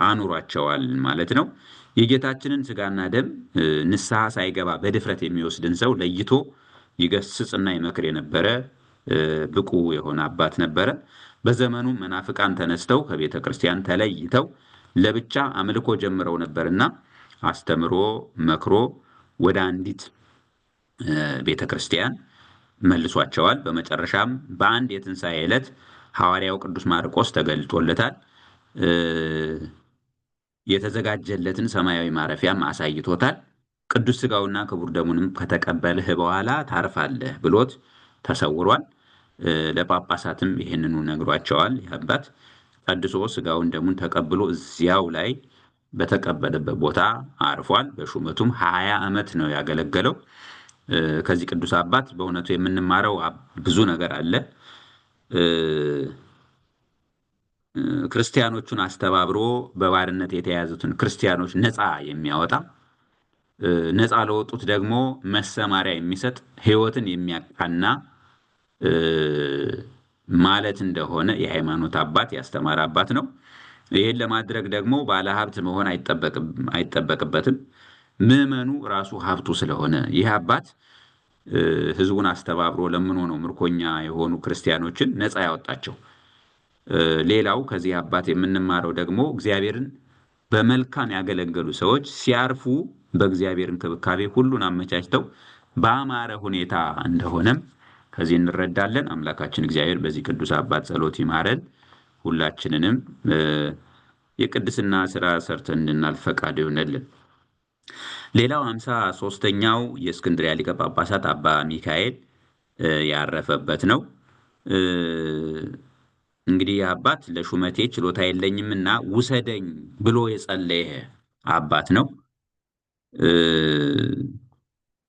አኑሯቸዋል ማለት ነው። የጌታችንን ስጋና ደም ንስሐ ሳይገባ በድፍረት የሚወስድን ሰው ለይቶ ይገስጽና ይመክር የነበረ ብቁ የሆነ አባት ነበረ። በዘመኑ መናፍቃን ተነስተው ከቤተ ክርስቲያን ተለይተው ለብቻ አምልኮ ጀምረው ነበርና አስተምሮ መክሮ ወደ አንዲት ቤተ ክርስቲያን መልሷቸዋል። በመጨረሻም በአንድ የትንሣኤ ዕለት ሐዋርያው ቅዱስ ማርቆስ ተገልጦለታል። የተዘጋጀለትን ሰማያዊ ማረፊያም አሳይቶታል። ቅዱስ ሥጋውና ክቡር ደሙንም ከተቀበልህ በኋላ ታርፋለህ ብሎት ተሰውሯል። ለጳጳሳትም ይህንኑ ነግሯቸዋል። አባት ቀድሶ ሥጋውን ደሙን ተቀብሎ እዚያው ላይ በተቀበለበት ቦታ አርፏል። በሹመቱም 20 ዓመት ነው ያገለገለው። ከዚህ ቅዱስ አባት በእውነቱ የምንማረው ብዙ ነገር አለ። ክርስቲያኖቹን አስተባብሮ በባርነት የተያዙትን ክርስቲያኖች ነፃ የሚያወጣ፣ ነፃ ለወጡት ደግሞ መሰማሪያ የሚሰጥ፣ ሕይወትን የሚያቃና ማለት እንደሆነ የሃይማኖት አባት ያስተማረ አባት ነው። ይህን ለማድረግ ደግሞ ባለሀብት መሆን አይጠበቅበትም። ምዕመኑ ራሱ ሀብቱ ስለሆነ ይህ አባት ሕዝቡን አስተባብሮ ለምኖ ነው ምርኮኛ የሆኑ ክርስቲያኖችን ነፃ ያወጣቸው። ሌላው ከዚህ አባት የምንማረው ደግሞ እግዚአብሔርን በመልካም ያገለገሉ ሰዎች ሲያርፉ በእግዚአብሔር እንክብካቤ ሁሉን አመቻችተው በአማረ ሁኔታ እንደሆነም ከዚህ እንረዳለን። አምላካችን እግዚአብሔር በዚህ ቅዱስ አባት ጸሎት ይማረን፣ ሁላችንንም የቅድስና ስራ ሰርተን እንድናልፍ ፈቃድ ይሆነልን። ሌላው 53ኛው የእስክንድርያ ሊቀ ጳጳሳት አባ ሚካኤል ያረፈበት ነው። እንግዲህ አባት ለሹመቴ ችሎታ የለኝምና ውሰደኝ ብሎ የጸለየ አባት ነው።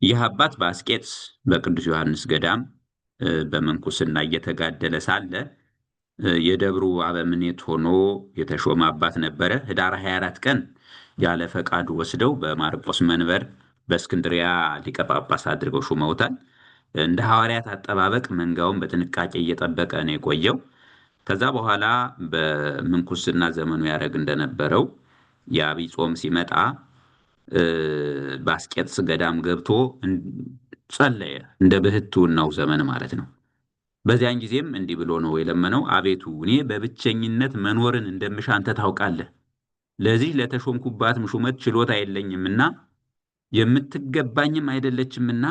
ይህ አባት በአስቄጥስ በቅዱስ ዮሐንስ ገዳም በምንኩስና እየተጋደለ ሳለ የደብሩ አበምኔት ሆኖ የተሾመ አባት ነበረ። ህዳር 24 ቀን ያለ ፈቃዱ ወስደው በማርቆስ መንበር በእስክንድሪያ ሊቀ ጳጳስ አድርገው ሹመውታል። እንደ ሐዋርያት አጠባበቅ መንጋውን በጥንቃቄ እየጠበቀ ነው የቆየው። ከዛ በኋላ በምንኩስና ዘመኑ ያደረግ እንደነበረው የአብይ ጾም ሲመጣ በአስቄጥስ ገዳም ገብቶ ጸለየ፣ እንደ ብሕትውናው ዘመን ማለት ነው። በዚያን ጊዜም እንዲህ ብሎ ነው የለመነው። አቤቱ እኔ በብቸኝነት መኖርን እንደምሻ አንተ ታውቃለህ። ለዚህ ለተሾምኩባትም ሹመት ችሎታ የለኝምና የምትገባኝም አይደለችምና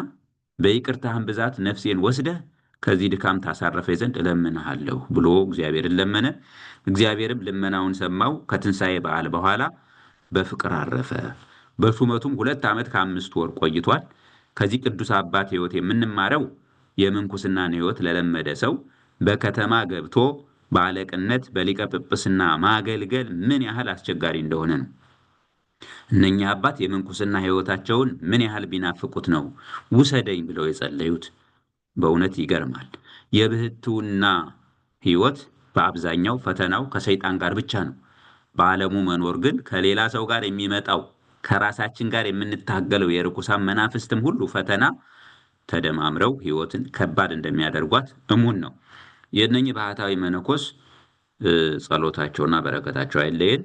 በይቅርታህም ብዛት ነፍሴን ወስደህ ከዚህ ድካም ታሳረፈኝ ዘንድ እለምንሃለሁ ብሎ እግዚአብሔርን ለመነ። እግዚአብሔርም ልመናውን ሰማው። ከትንሣኤ በዓል በኋላ በፍቅር አረፈ። በሹመቱም 2 ዓመት ከ5 ወር ቆይቷል። ከዚህ ቅዱስ አባት ሕይወት የምንማረው የምንኩስናን ሕይወት ለለመደ ሰው በከተማ ገብቶ በአለቅነት በሊቀ ጵጵስና ማገልገል ምን ያህል አስቸጋሪ እንደሆነ ነው። እነኛ አባት የምንኩስና ሕይወታቸውን ምን ያህል ቢናፍቁት ነው ውሰደኝ ብለው የጸለዩት። በእውነት ይገርማል። የብሕትውና ሕይወት በአብዛኛው ፈተናው ከሰይጣን ጋር ብቻ ነው። በዓለሙ መኖር ግን ከሌላ ሰው ጋር የሚመጣው ከራሳችን ጋር የምንታገለው የርኩሳን መናፍስትም ሁሉ ፈተና ተደማምረው ሕይወትን ከባድ እንደሚያደርጓት እሙን ነው። የእነኝህ ባህታዊ መነኮስ ጸሎታቸውና በረከታቸው አይለየን።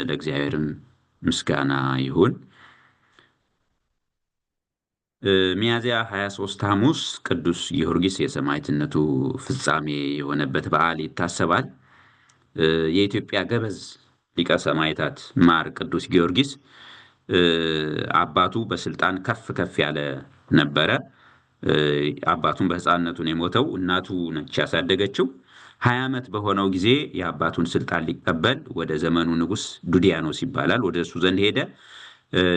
ለእግዚአብሔርም ምስጋና ይሁን። ሚያዝያ 23 ሐሙስ ቅዱስ ጊዮርጊስ የሰማዕትነቱ ፍጻሜ የሆነበት በዓል ይታሰባል። የኢትዮጵያ ገበዝ ሊቀ ሰማዕታት ማር ቅዱስ ጊዮርጊስ አባቱ በስልጣን ከፍ ከፍ ያለ ነበረ። አባቱን በሕፃንነቱ ነው የሞተው። እናቱ ነች ያሳደገችው። 20 ዓመት በሆነው ጊዜ የአባቱን ስልጣን ሊቀበል ወደ ዘመኑ ንጉሥ ዱዲያኖስ ይባላል፣ ወደ እሱ ዘንድ ሄደ።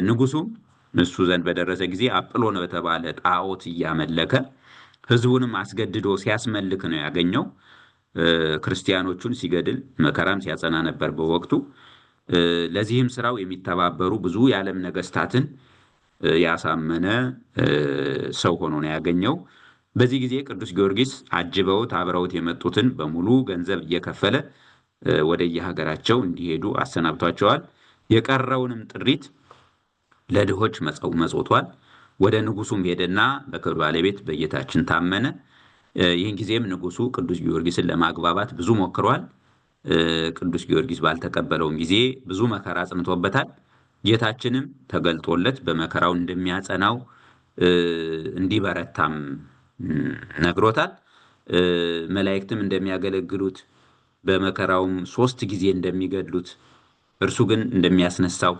ንጉሱም እሱ ዘንድ በደረሰ ጊዜ አጵሎን በተባለ ጣዖት እያመለከ ሕዝቡንም አስገድዶ ሲያስመልክ ነው ያገኘው። ክርስቲያኖቹን ሲገድል መከራም ሲያጸና ነበር በወቅቱ። ለዚህም ስራው የሚተባበሩ ብዙ የዓለም ነገስታትን ያሳመነ ሰው ሆኖ ነው ያገኘው። በዚህ ጊዜ ቅዱስ ጊዮርጊስ አጅበውት አብረውት የመጡትን በሙሉ ገንዘብ እየከፈለ ወደ የሀገራቸው እንዲሄዱ አሰናብቷቸዋል። የቀረውንም ጥሪት ለድሆች መጽውቷል። ወደ ንጉሱም ሄደና በክብር ባለቤት በጌታችን ታመነ። ይህን ጊዜም ንጉሱ ቅዱስ ጊዮርጊስን ለማግባባት ብዙ ሞክሯል። ቅዱስ ጊዮርጊስ ባልተቀበለውም ጊዜ ብዙ መከራ አጽንቶበታል። ጌታችንም ተገልጦለት በመከራው እንደሚያጸናው እንዲበረታም ነግሮታል። መላእክትም እንደሚያገለግሉት በመከራውም 3 ጊዜ እንደሚገድሉት እርሱ ግን እንደሚያስነሳው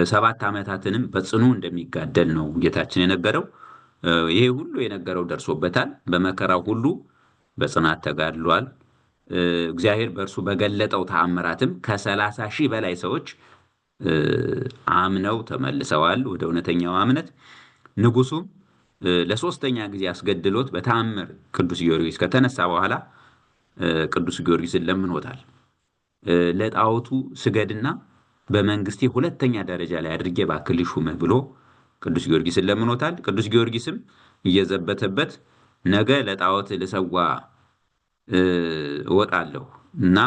7 ዓመታትንም በጽኑ እንደሚጋደል ነው ጌታችን የነገረው። ይሄ ሁሉ የነገረው ደርሶበታል። በመከራው ሁሉ በጽናት ተጋድሏል። እግዚአብሔር በእርሱ በገለጠው ተአምራትም ከ30,000 በላይ ሰዎች አምነው ተመልሰዋል ወደ እውነተኛው እምነት። ንጉሱም ለ3ኛ ጊዜ አስገድሎት በተአምር ቅዱስ ጊዮርጊስ ከተነሳ በኋላ ቅዱስ ጊዮርጊስን ለምኖታል። ለጣዖቱ ስገድና በመንግስቴ 2ኛ ደረጃ ላይ አድርጌ እባክህ ሹምህ ብሎ ቅዱስ ጊዮርጊስን ለምኖታል። ቅዱስ ጊዮርጊስም እየዘበተበት ነገ ለጣዖት ልሰዋ እወጣለሁ እና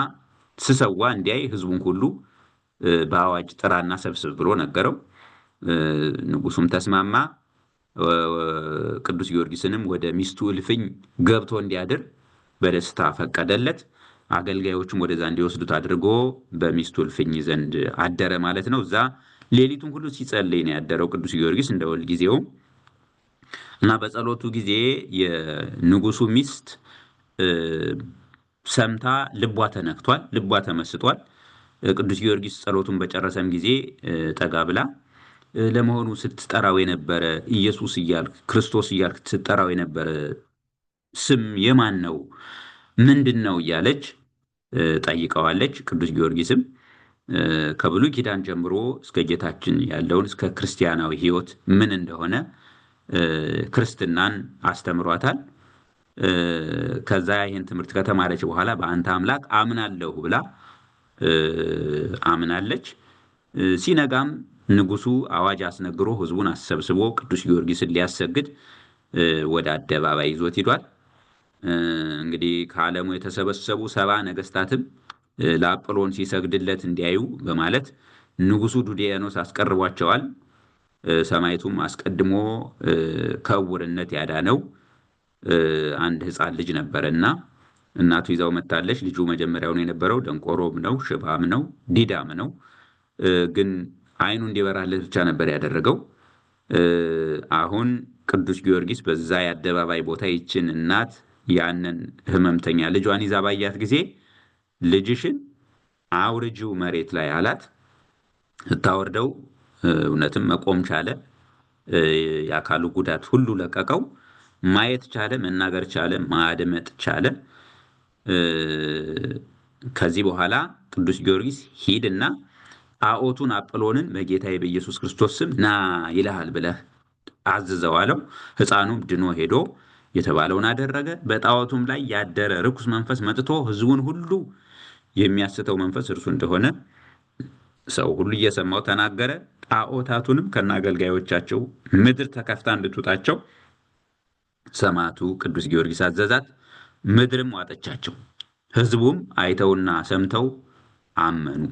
ስሰዋ እንዲያይ ህዝቡን ሁሉ በአዋጅ ጥራና ሰብስብ ብሎ ነገረው። ንጉሱም ተስማማ። ቅዱስ ጊዮርጊስንም ወደ ሚስቱ እልፍኝ ገብቶ እንዲያድር በደስታ ፈቀደለት። አገልጋዮቹም ወደዛ እንዲወስዱት አድርጎ በሚስቱ እልፍኝ ዘንድ አደረ ማለት ነው። እዛ ሌሊቱን ሁሉ ሲጸልይ ነው ያደረው ቅዱስ ጊዮርጊስ እንደ ሁል ጊዜው እና በጸሎቱ ጊዜ የንጉሱ ሚስት ሰምታ ልቧ ተነክቷል፣ ልቧ ተመስጧል። ቅዱስ ጊዮርጊስ ጸሎቱን በጨረሰም ጊዜ ጠጋ ብላ ለመሆኑ ስትጠራው የነበረ ኢየሱስ እያልክ ክርስቶስ እያልክ ስትጠራው የነበረ ስም የማን ነው? ምንድን ነው? እያለች ጠይቀዋለች። ቅዱስ ጊዮርጊስም ከብሉይ ኪዳን ጀምሮ እስከ ጌታችን ያለውን እስከ ክርስቲያናዊ ሕይወት ምን እንደሆነ ክርስትናን አስተምሯታል። ከዛ ይህን ትምህርት ከተማረች በኋላ በአንተ አምላክ አምናለሁ ብላ አምናለች። ሲነጋም ንጉሱ አዋጅ አስነግሮ ሕዝቡን አሰብስቦ ቅዱስ ጊዮርጊስን ሊያሰግድ ወደ አደባባይ ይዞት ሂዷል። እንግዲህ ከዓለሙ የተሰበሰቡ 70 ነገስታትም ለአጵሎን ሲሰግድለት እንዲያዩ በማለት ንጉሱ ዱዲያኖስ አስቀርቧቸዋል። ሰማይቱም አስቀድሞ ከዕውርነት ያዳነው አንድ ሕፃን ልጅ ነበረና እናቱ ይዛው መታለች። ልጁ መጀመሪያውን የነበረው ደንቆሮም ነው፣ ሽባም ነው፣ ዲዳም ነው። ግን ዓይኑ እንዲበራለት ብቻ ነበር ያደረገው። አሁን ቅዱስ ጊዮርጊስ በዛ የአደባባይ ቦታ ይችን እናት ያንን ህመምተኛ ልጇን ይዛ ባያት ጊዜ ልጅሽን አውርጂው መሬት ላይ አላት። ስታወርደው እውነትም መቆም ቻለ። የአካሉ ጉዳት ሁሉ ለቀቀው። ማየት ቻለ፣ መናገር ቻለ፣ ማድመጥ ቻለ። ከዚህ በኋላ ቅዱስ ጊዮርጊስ ሂድና ጣዖቱን አጵሎንን በጌታዬ በኢየሱስ ክርስቶስ ስም ና ይልሃል ብለህ አዝዘው አለው። ሕፃኑም ድኖ ሄዶ የተባለውን አደረገ። በጣዖቱም ላይ ያደረ ርኩስ መንፈስ መጥቶ ሕዝቡን ሁሉ የሚያስተው መንፈስ እርሱ እንደሆነ ሰው ሁሉ እየሰማው ተናገረ። ጣዖታቱንም ከነአገልጋዮቻቸው ምድር ተከፍታ እንድትውጣቸው ሰማዕቱ ቅዱስ ጊዮርጊስ አዘዛት። ምድርም ዋጠቻቸው። ሕዝቡም አይተውና ሰምተው አመኑ።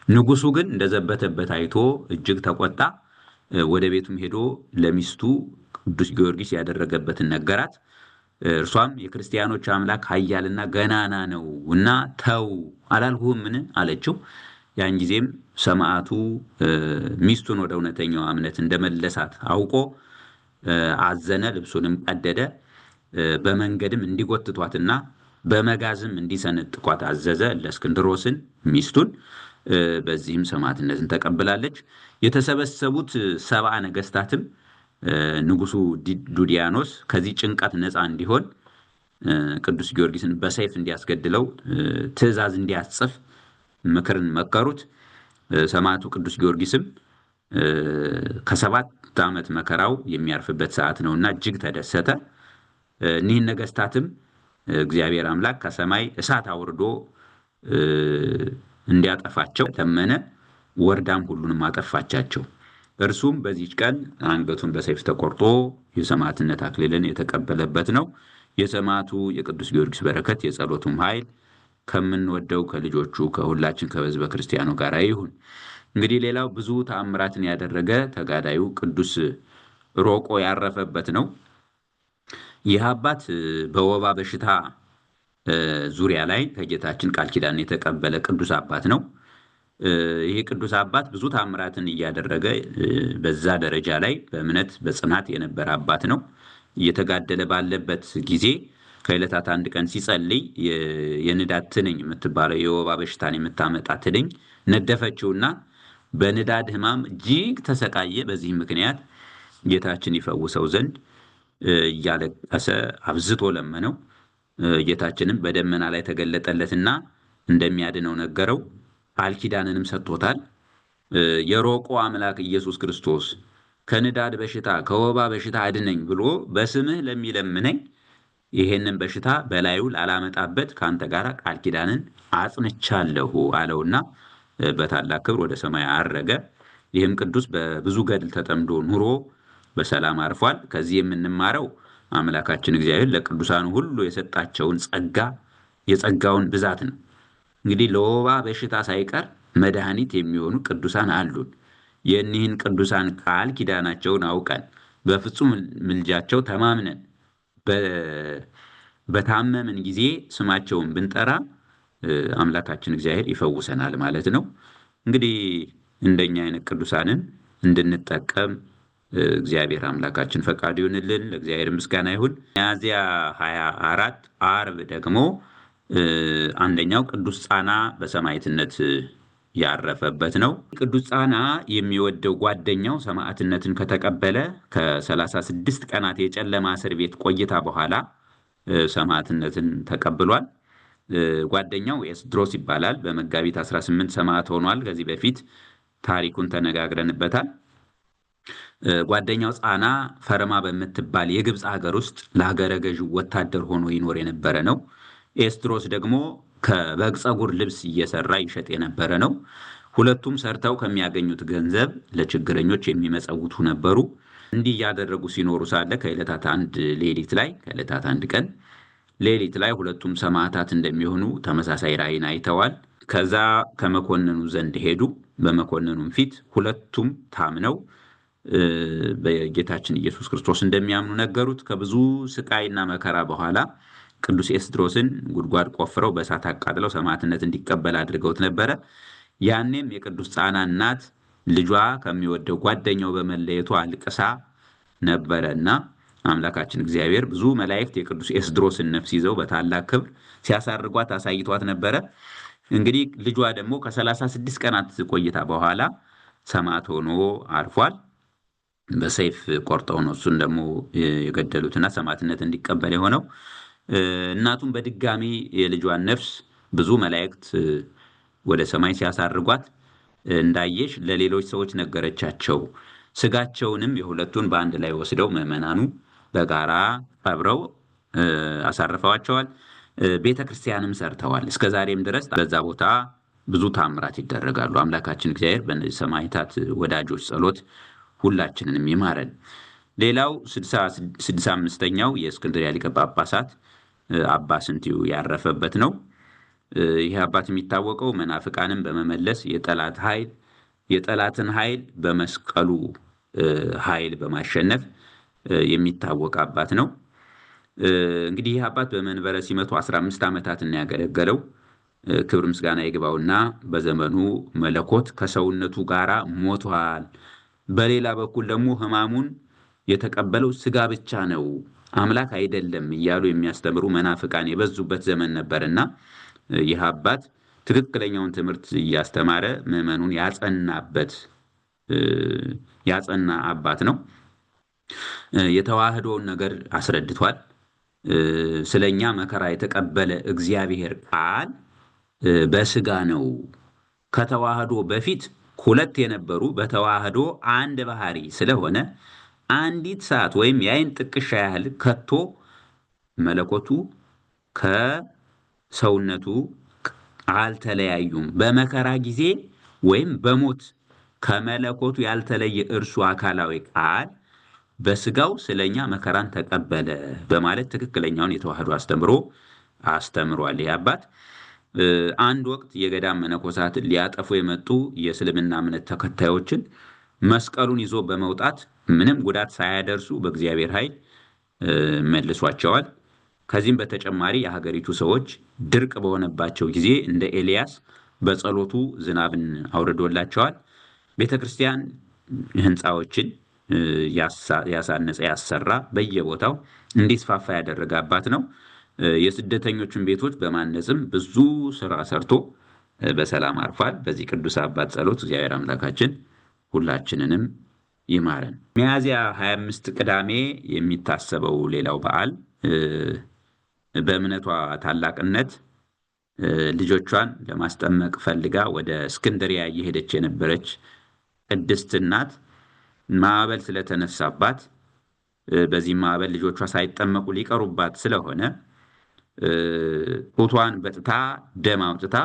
ንጉሱ ግን እንደዘበተበት አይቶ እጅግ ተቆጣ። ወደ ቤቱም ሄዶ ለሚስቱ ቅዱስ ጊዮርጊስ ያደረገበትን ነገራት። እርሷም የክርስቲያኖች አምላክ ኃያልና ገናና ነው እና ተው አላልሁህምን አለችው። ያን ጊዜም ሰማዕቱ ሚስቱን ወደ እውነተኛው እምነት እንደመለሳት አውቆ አዘነ። ልብሱንም ቀደደ። በመንገድም እንዲጎትቷትና በመጋዝም እንዲሰነጥቋት አዘዘ ለእስክንድሮስን ሚስቱን። በዚህም ሰማዕትነትን ተቀብላለች። የተሰበሰቡት 70 ነገስታትም ንጉሱ ዱዲያኖስ ከዚህ ጭንቀት ነፃ እንዲሆን ቅዱስ ጊዮርጊስን በሰይፍ እንዲያስገድለው ትእዛዝ እንዲያስጽፍ ምክርን መከሩት። ሰማዕቱ ቅዱስ ጊዮርጊስም ከ7 ዓመት መከራው የሚያርፍበት ሰዓት ነውና እጅግ ተደሰተ። እኒህን ነገስታትም እግዚአብሔር አምላክ ከሰማይ እሳት አውርዶ እንዲያጠፋቸው ለመነ። ወርዳም ሁሉንም አጠፋቻቸው። እርሱም በዚች ቀን አንገቱን በሰይፍ ተቆርጦ የሰማዕትነት አክሊልን የተቀበለበት ነው። የሰማዕቱ የቅዱስ ጊዮርጊስ በረከት የጸሎቱም ኃይል ከምንወደው ከልጆቹ ከሁላችን ከሕዝበ ክርስቲያኑ ጋር ይሁን። እንግዲህ ሌላው ብዙ ተአምራትን ያደረገ ተጋዳዩ ቅዱስ ሮቆ ያረፈበት ነው። ይህ አባት በወባ በሽታ ዙሪያ ላይ ከጌታችን ቃል ኪዳን የተቀበለ ቅዱስ አባት ነው። ይህ ቅዱስ አባት ብዙ ተአምራትን እያደረገ በዛ ደረጃ ላይ በእምነት በጽናት የነበረ አባት ነው። እየተጋደለ ባለበት ጊዜ ከዕለታት አንድ ቀን ሲጸልይ የንዳድ ትንኝ የምትባለው የወባ በሽታን የምታመጣ ትንኝ ነደፈችውና በንዳድ ሕማም እጅግ ተሰቃየ። በዚህ ምክንያት ጌታችን ይፈውሰው ዘንድ እያለቀሰ አብዝቶ ለመነው። ጌታችንም በደመና ላይ ተገለጠለትና እንደሚያድነው ነገረው። ቃል ኪዳንንም ሰጥቶታል። የሮቆ አምላክ ኢየሱስ ክርስቶስ ከንዳድ በሽታ ከወባ በሽታ አድነኝ ብሎ በስምህ ለሚለምነኝ ይሄንን በሽታ በላዩ ላላመጣበት ከአንተ ጋር ቃል ኪዳንን አጽንቻለሁ አለውና በታላቅ ክብር ወደ ሰማይ አረገ። ይህም ቅዱስ በብዙ ገድል ተጠምዶ ኑሮ በሰላም አርፏል። ከዚህ የምንማረው አምላካችን እግዚአብሔር ለቅዱሳኑ ሁሉ የሰጣቸውን ጸጋ የጸጋውን ብዛት ነው። እንግዲህ ለወባ በሽታ ሳይቀር መድኃኒት የሚሆኑ ቅዱሳን አሉን። የእኒህን ቅዱሳን ቃል ኪዳናቸውን አውቀን በፍጹም ምልጃቸው ተማምነን በታመምን ጊዜ ስማቸውን ብንጠራ አምላካችን እግዚአብሔር ይፈውሰናል ማለት ነው። እንግዲህ እንደኛ አይነት ቅዱሳንን እንድንጠቀም እግዚአብሔር አምላካችን ፈቃዱ ይሁንልን። ለእግዚአብሔር ምስጋና ይሁን። ሚያዝያ 24 ዓርብ ደግሞ አንደኛው ቅዱስ ጻና በሰማዕትነት ያረፈበት ነው። ቅዱስ ጻና የሚወደው ጓደኛው ሰማዕትነትን ከተቀበለ ከ36 ቀናት የጨለማ እስር ቤት ቆይታ በኋላ ሰማዕትነትን ተቀብሏል። ጓደኛው ኤስድሮስ ይባላል። በመጋቢት 18 ሰማዕት ሆኗል። ከዚህ በፊት ታሪኩን ተነጋግረንበታል። ጓደኛው ጻና ፈረማ በምትባል የግብፅ ሀገር ውስጥ ለሀገረ ገዥው ወታደር ሆኖ ይኖር የነበረ ነው። ኤስድሮስ ደግሞ ከበግ ፀጉር ልብስ እየሰራ ይሸጥ የነበረ ነው። ሁለቱም ሰርተው ከሚያገኙት ገንዘብ ለችግረኞች የሚመጸውቱ ነበሩ። እንዲህ እያደረጉ ሲኖሩ ሳለ ከዕለታት አንድ ቀን ሌሊት ላይ ሁለቱም ሰማዕታት እንደሚሆኑ ተመሳሳይ ራእይን አይተዋል። ከዛ ከመኮንኑ ዘንድ ሄዱ። በመኮንኑም ፊት ሁለቱም ታምነው በጌታችን ኢየሱስ ክርስቶስ እንደሚያምኑ ነገሩት። ከብዙ ስቃይና መከራ በኋላ ቅዱስ ኤስድሮስን ጉድጓድ ቆፍረው በእሳት አቃጥለው ሰማዕትነት እንዲቀበል አድርገውት ነበረ። ያኔም የቅዱስ ጻና እናት ልጇ ከሚወደው ጓደኛው በመለየቱ አልቅሳ ነበረና አምላካችን እግዚአብሔር ብዙ መላእክት የቅዱስ ኤስድሮስን ነፍስ ይዘው በታላቅ ክብር ሲያሳርጓት አሳይቷት ነበረ። እንግዲህ ልጇ ደግሞ ከ36 ቀናት ቆይታ በኋላ ሰማዕት ሆኖ አርፏል። በሰይፍ ቆርጠው ነው እሱን ደግሞ የገደሉትና ሰማዕትነት እንዲቀበል የሆነው። እናቱም በድጋሚ የልጇን ነፍስ ብዙ መላእክት ወደ ሰማይ ሲያሳርጓት እንዳየሽ ለሌሎች ሰዎች ነገረቻቸው። ስጋቸውንም የሁለቱን በአንድ ላይ ወስደው ምዕመናኑ በጋራ ቀብረው አሳርፈዋቸዋል። ቤተ ክርስቲያንም ሰርተዋል። እስከ ዛሬም ድረስ በዛ ቦታ ብዙ ታምራት ይደረጋሉ። አምላካችን እግዚአብሔር በእነዚህ ሰማዕታት ወዳጆች ጸሎት ሁላችንንም ይማረን። ሌላው 65ኛው የእስክንድርያ ሊቀ ጳጳሳት አባ ስንቲው ያረፈበት ነው። ይህ አባት የሚታወቀው መናፍቃንን በመመለስ የጠላትን ኃይል በመስቀሉ ኃይል በማሸነፍ የሚታወቅ አባት ነው። እንግዲህ ይህ አባት በመንበረ ሲመቱ 15 ዓመታትን ያገለገለው ክብር ምስጋና ይግባውና በዘመኑ መለኮት ከሰውነቱ ጋር ሞቷል። በሌላ በኩል ደግሞ ሕማሙን የተቀበለው ስጋ ብቻ ነው አምላክ አይደለም እያሉ የሚያስተምሩ መናፍቃን የበዙበት ዘመን ነበርና ይህ አባት ትክክለኛውን ትምህርት እያስተማረ ምዕመኑን ያጸና አባት ነው። የተዋህዶውን ነገር አስረድቷል። ስለኛ መከራ የተቀበለ እግዚአብሔር ቃል በስጋ ነው። ከተዋህዶ በፊት ሁለት የነበሩ በተዋህዶ አንድ ባህሪ ስለሆነ አንዲት ሰዓት ወይም የዓይን ጥቅሻ ያህል ከቶ መለኮቱ ከሰውነቱ አልተለያዩም። በመከራ ጊዜ ወይም በሞት ከመለኮቱ ያልተለየ እርሱ አካላዊ ቃል በስጋው ስለኛ መከራን ተቀበለ በማለት ትክክለኛውን የተዋህዶ አስተምሯል። ይህ አባት አንድ ወቅት የገዳም መነኮሳትን ሊያጠፉ የመጡ የእስልምና እምነት ተከታዮችን መስቀሉን ይዞ በመውጣት ምንም ጉዳት ሳያደርሱ በእግዚአብሔር ኃይል መልሷቸዋል። ከዚህም በተጨማሪ የሀገሪቱ ሰዎች ድርቅ በሆነባቸው ጊዜ እንደ ኤልያስ በጸሎቱ ዝናብን አውርዶላቸዋል። ቤተክርስቲያን ህንፃዎችን ያሳነጸ ያሰራ በየቦታው እንዲስፋፋ ያደረገ አባት ነው። የስደተኞችን ቤቶች በማነጽም ብዙ ስራ ሰርቶ በሰላም አርፏል። በዚህ ቅዱስ አባት ጸሎት እግዚአብሔር አምላካችን ሁላችንንም ይማረን። ሚያዝያ 25 ቅዳሜ የሚታሰበው ሌላው በዓል በእምነቷ ታላቅነት ልጆቿን ለማስጠመቅ ፈልጋ ወደ እስክንድሪያ እየሄደች የነበረች ቅድስት እናት ማዕበል ስለተነሳባት በዚህ ማዕበል ልጆቿ ሳይጠመቁ ሊቀሩባት ስለሆነ ጡቷን በጥታ ደም አውጥታ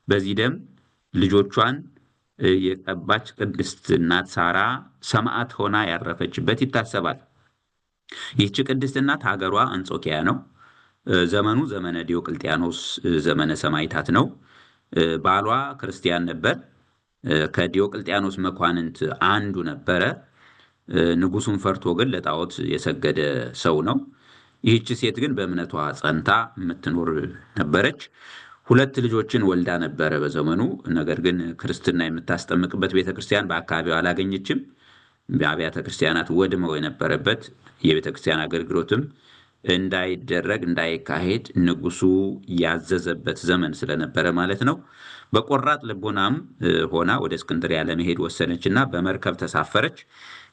በዚህ ደም ልጆቿን የቀባች ቅድስት እናት ሳራ ሰማዕት ሆና ያረፈችበት ይታሰባል። ይህች ቅድስት እናት ሀገሯ አንጾኪያ ነው። ዘመኑ ዘመነ ዲዮቅልጥያኖስ ዘመነ ሰማዕታት ነው። ባሏ ክርስቲያን ነበር። ከዲዮቅልጥያኖስ መኳንንት አንዱ ነበረ። ንጉሱን ፈርቶ ግን ለጣዖት የሰገደ ሰው ነው። ይህች ሴት ግን በእምነቷ ጸንታ የምትኖር ነበረች። 2 ልጆችን ወልዳ ነበረ በዘመኑ። ነገር ግን ክርስትና የምታስጠምቅበት ቤተክርስቲያን በአካባቢው አላገኘችም። በአብያተ ክርስቲያናት ወድመው የነበረበት የቤተክርስቲያን አገልግሎትም እንዳይካሄድ ንጉሱ ያዘዘበት ዘመን ስለነበረ ማለት ነው። በቆራጥ ልቦናም ሆና ወደ እስክንድርያ ለመሄድ ወሰነችና በመርከብ ተሳፈረች።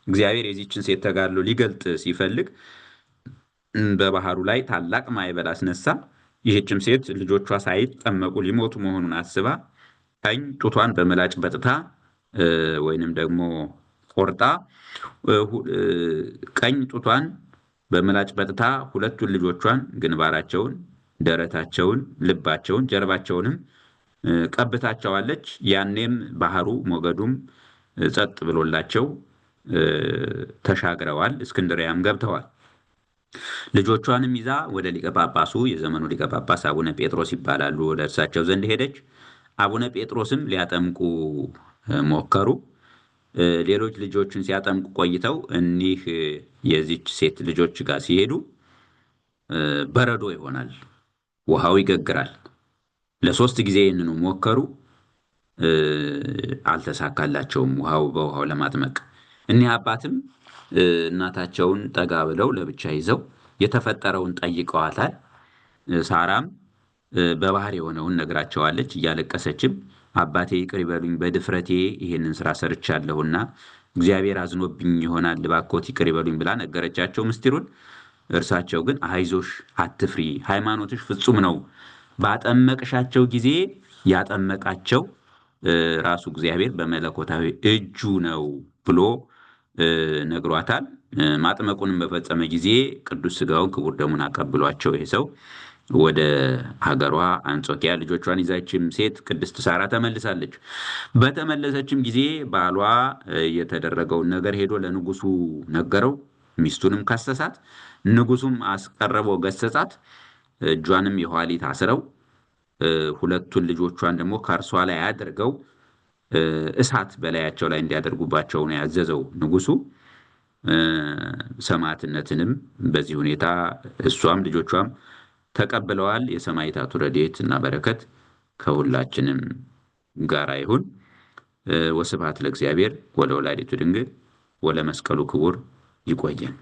እግዚአብሔር የዚችን ሴት ተጋድሎ ሊገልጥ ሲፈልግ በባህሩ ላይ ታላቅ ማዕበል አስነሳ። ይህችም ሴት ልጆቿ ሳይጠመቁ ሊሞቱ መሆኑን አስባ ቀኝ ጡቷን በምላጭ በጥታ ወይንም ደግሞ ቆርጣ ቀኝ ጡቷን በምላጭ በጥታ ሁለቱን ልጆቿን ግንባራቸውን፣ ደረታቸውን፣ ልባቸውን፣ ጀርባቸውንም ቀብታቸዋለች። ያኔም ባህሩ ሞገዱም ጸጥ ብሎላቸው ተሻግረዋል፣ እስክንድርያም ገብተዋል። ልጆቿንም ይዛ ወደ ሊቀ ጳጳሱ የዘመኑ ሊቀ ጳጳስ አቡነ ጴጥሮስ ይባላሉ፣ ወደ እርሳቸው ዘንድ ሄደች። አቡነ ጴጥሮስም ሊያጠምቁ ሞከሩ። ሌሎች ልጆችን ሲያጠምቁ ቆይተው እኒህ የዚች ሴት ልጆች ጋር ሲሄዱ በረዶ ይሆናል፣ ውሃው ይገግራል። ለሶስት ጊዜ ይህንኑ ሞከሩ፣ አልተሳካላቸውም በውሃው ለማጥመቅ። እኒህ አባትም እናታቸውን ጠጋ ብለው ለብቻ ይዘው የተፈጠረውን ጠይቀዋታል። ሳራም በባህር የሆነውን ነግራቸዋለች። እያለቀሰችም አባቴ ይቅር ይበሉኝ፣ በድፍረቴ ይህንን ስራ ሰርቻለሁና እግዚአብሔር አዝኖብኝ ይሆናል፣ እባክዎት ይቅር ይበሉኝ ብላ ነገረቻቸው ምስጢሩን። እርሳቸው ግን አይዞሽ፣ አትፍሪ፣ ሃይማኖትሽ ፍጹም ነው፣ ባጠመቅሻቸው ጊዜ ያጠመቃቸው ራሱ እግዚአብሔር በመለኮታዊ እጁ ነው ብሎ ነግሯታል። ማጥመቁንም በፈጸመ ጊዜ ቅዱስ ሥጋውን ክቡር ደሙን አቀብሏቸው ይህ ሰው ወደ ሀገሯ አንጾኪያ ልጆቿን ይዛችም ሴት ቅድስት ሳራ ተመልሳለች። በተመለሰችም ጊዜ ባሏ የተደረገውን ነገር ሄዶ ለንጉሱ ነገረው። ሚስቱንም ከሰሳት። ንጉሱም አስቀረበው፣ ገሰጻት። እጇንም የኋሊት አስረው ሁለቱን ልጆቿን ደግሞ ከእርሷ ላይ አድርገው እሳት በላያቸው ላይ እንዲያደርጉባቸው ነው ያዘዘው ንጉሱ። ሰማዕትነትንም በዚህ ሁኔታ እሷም ልጆቿም ተቀብለዋል። የሰማዕታቱ ረድኤት እና በረከት ከሁላችንም ጋር ይሁን። ወስብሐት ለእግዚአብሔር ወለወላዲቱ ድንግል ወለመስቀሉ ክቡር። ይቆየን።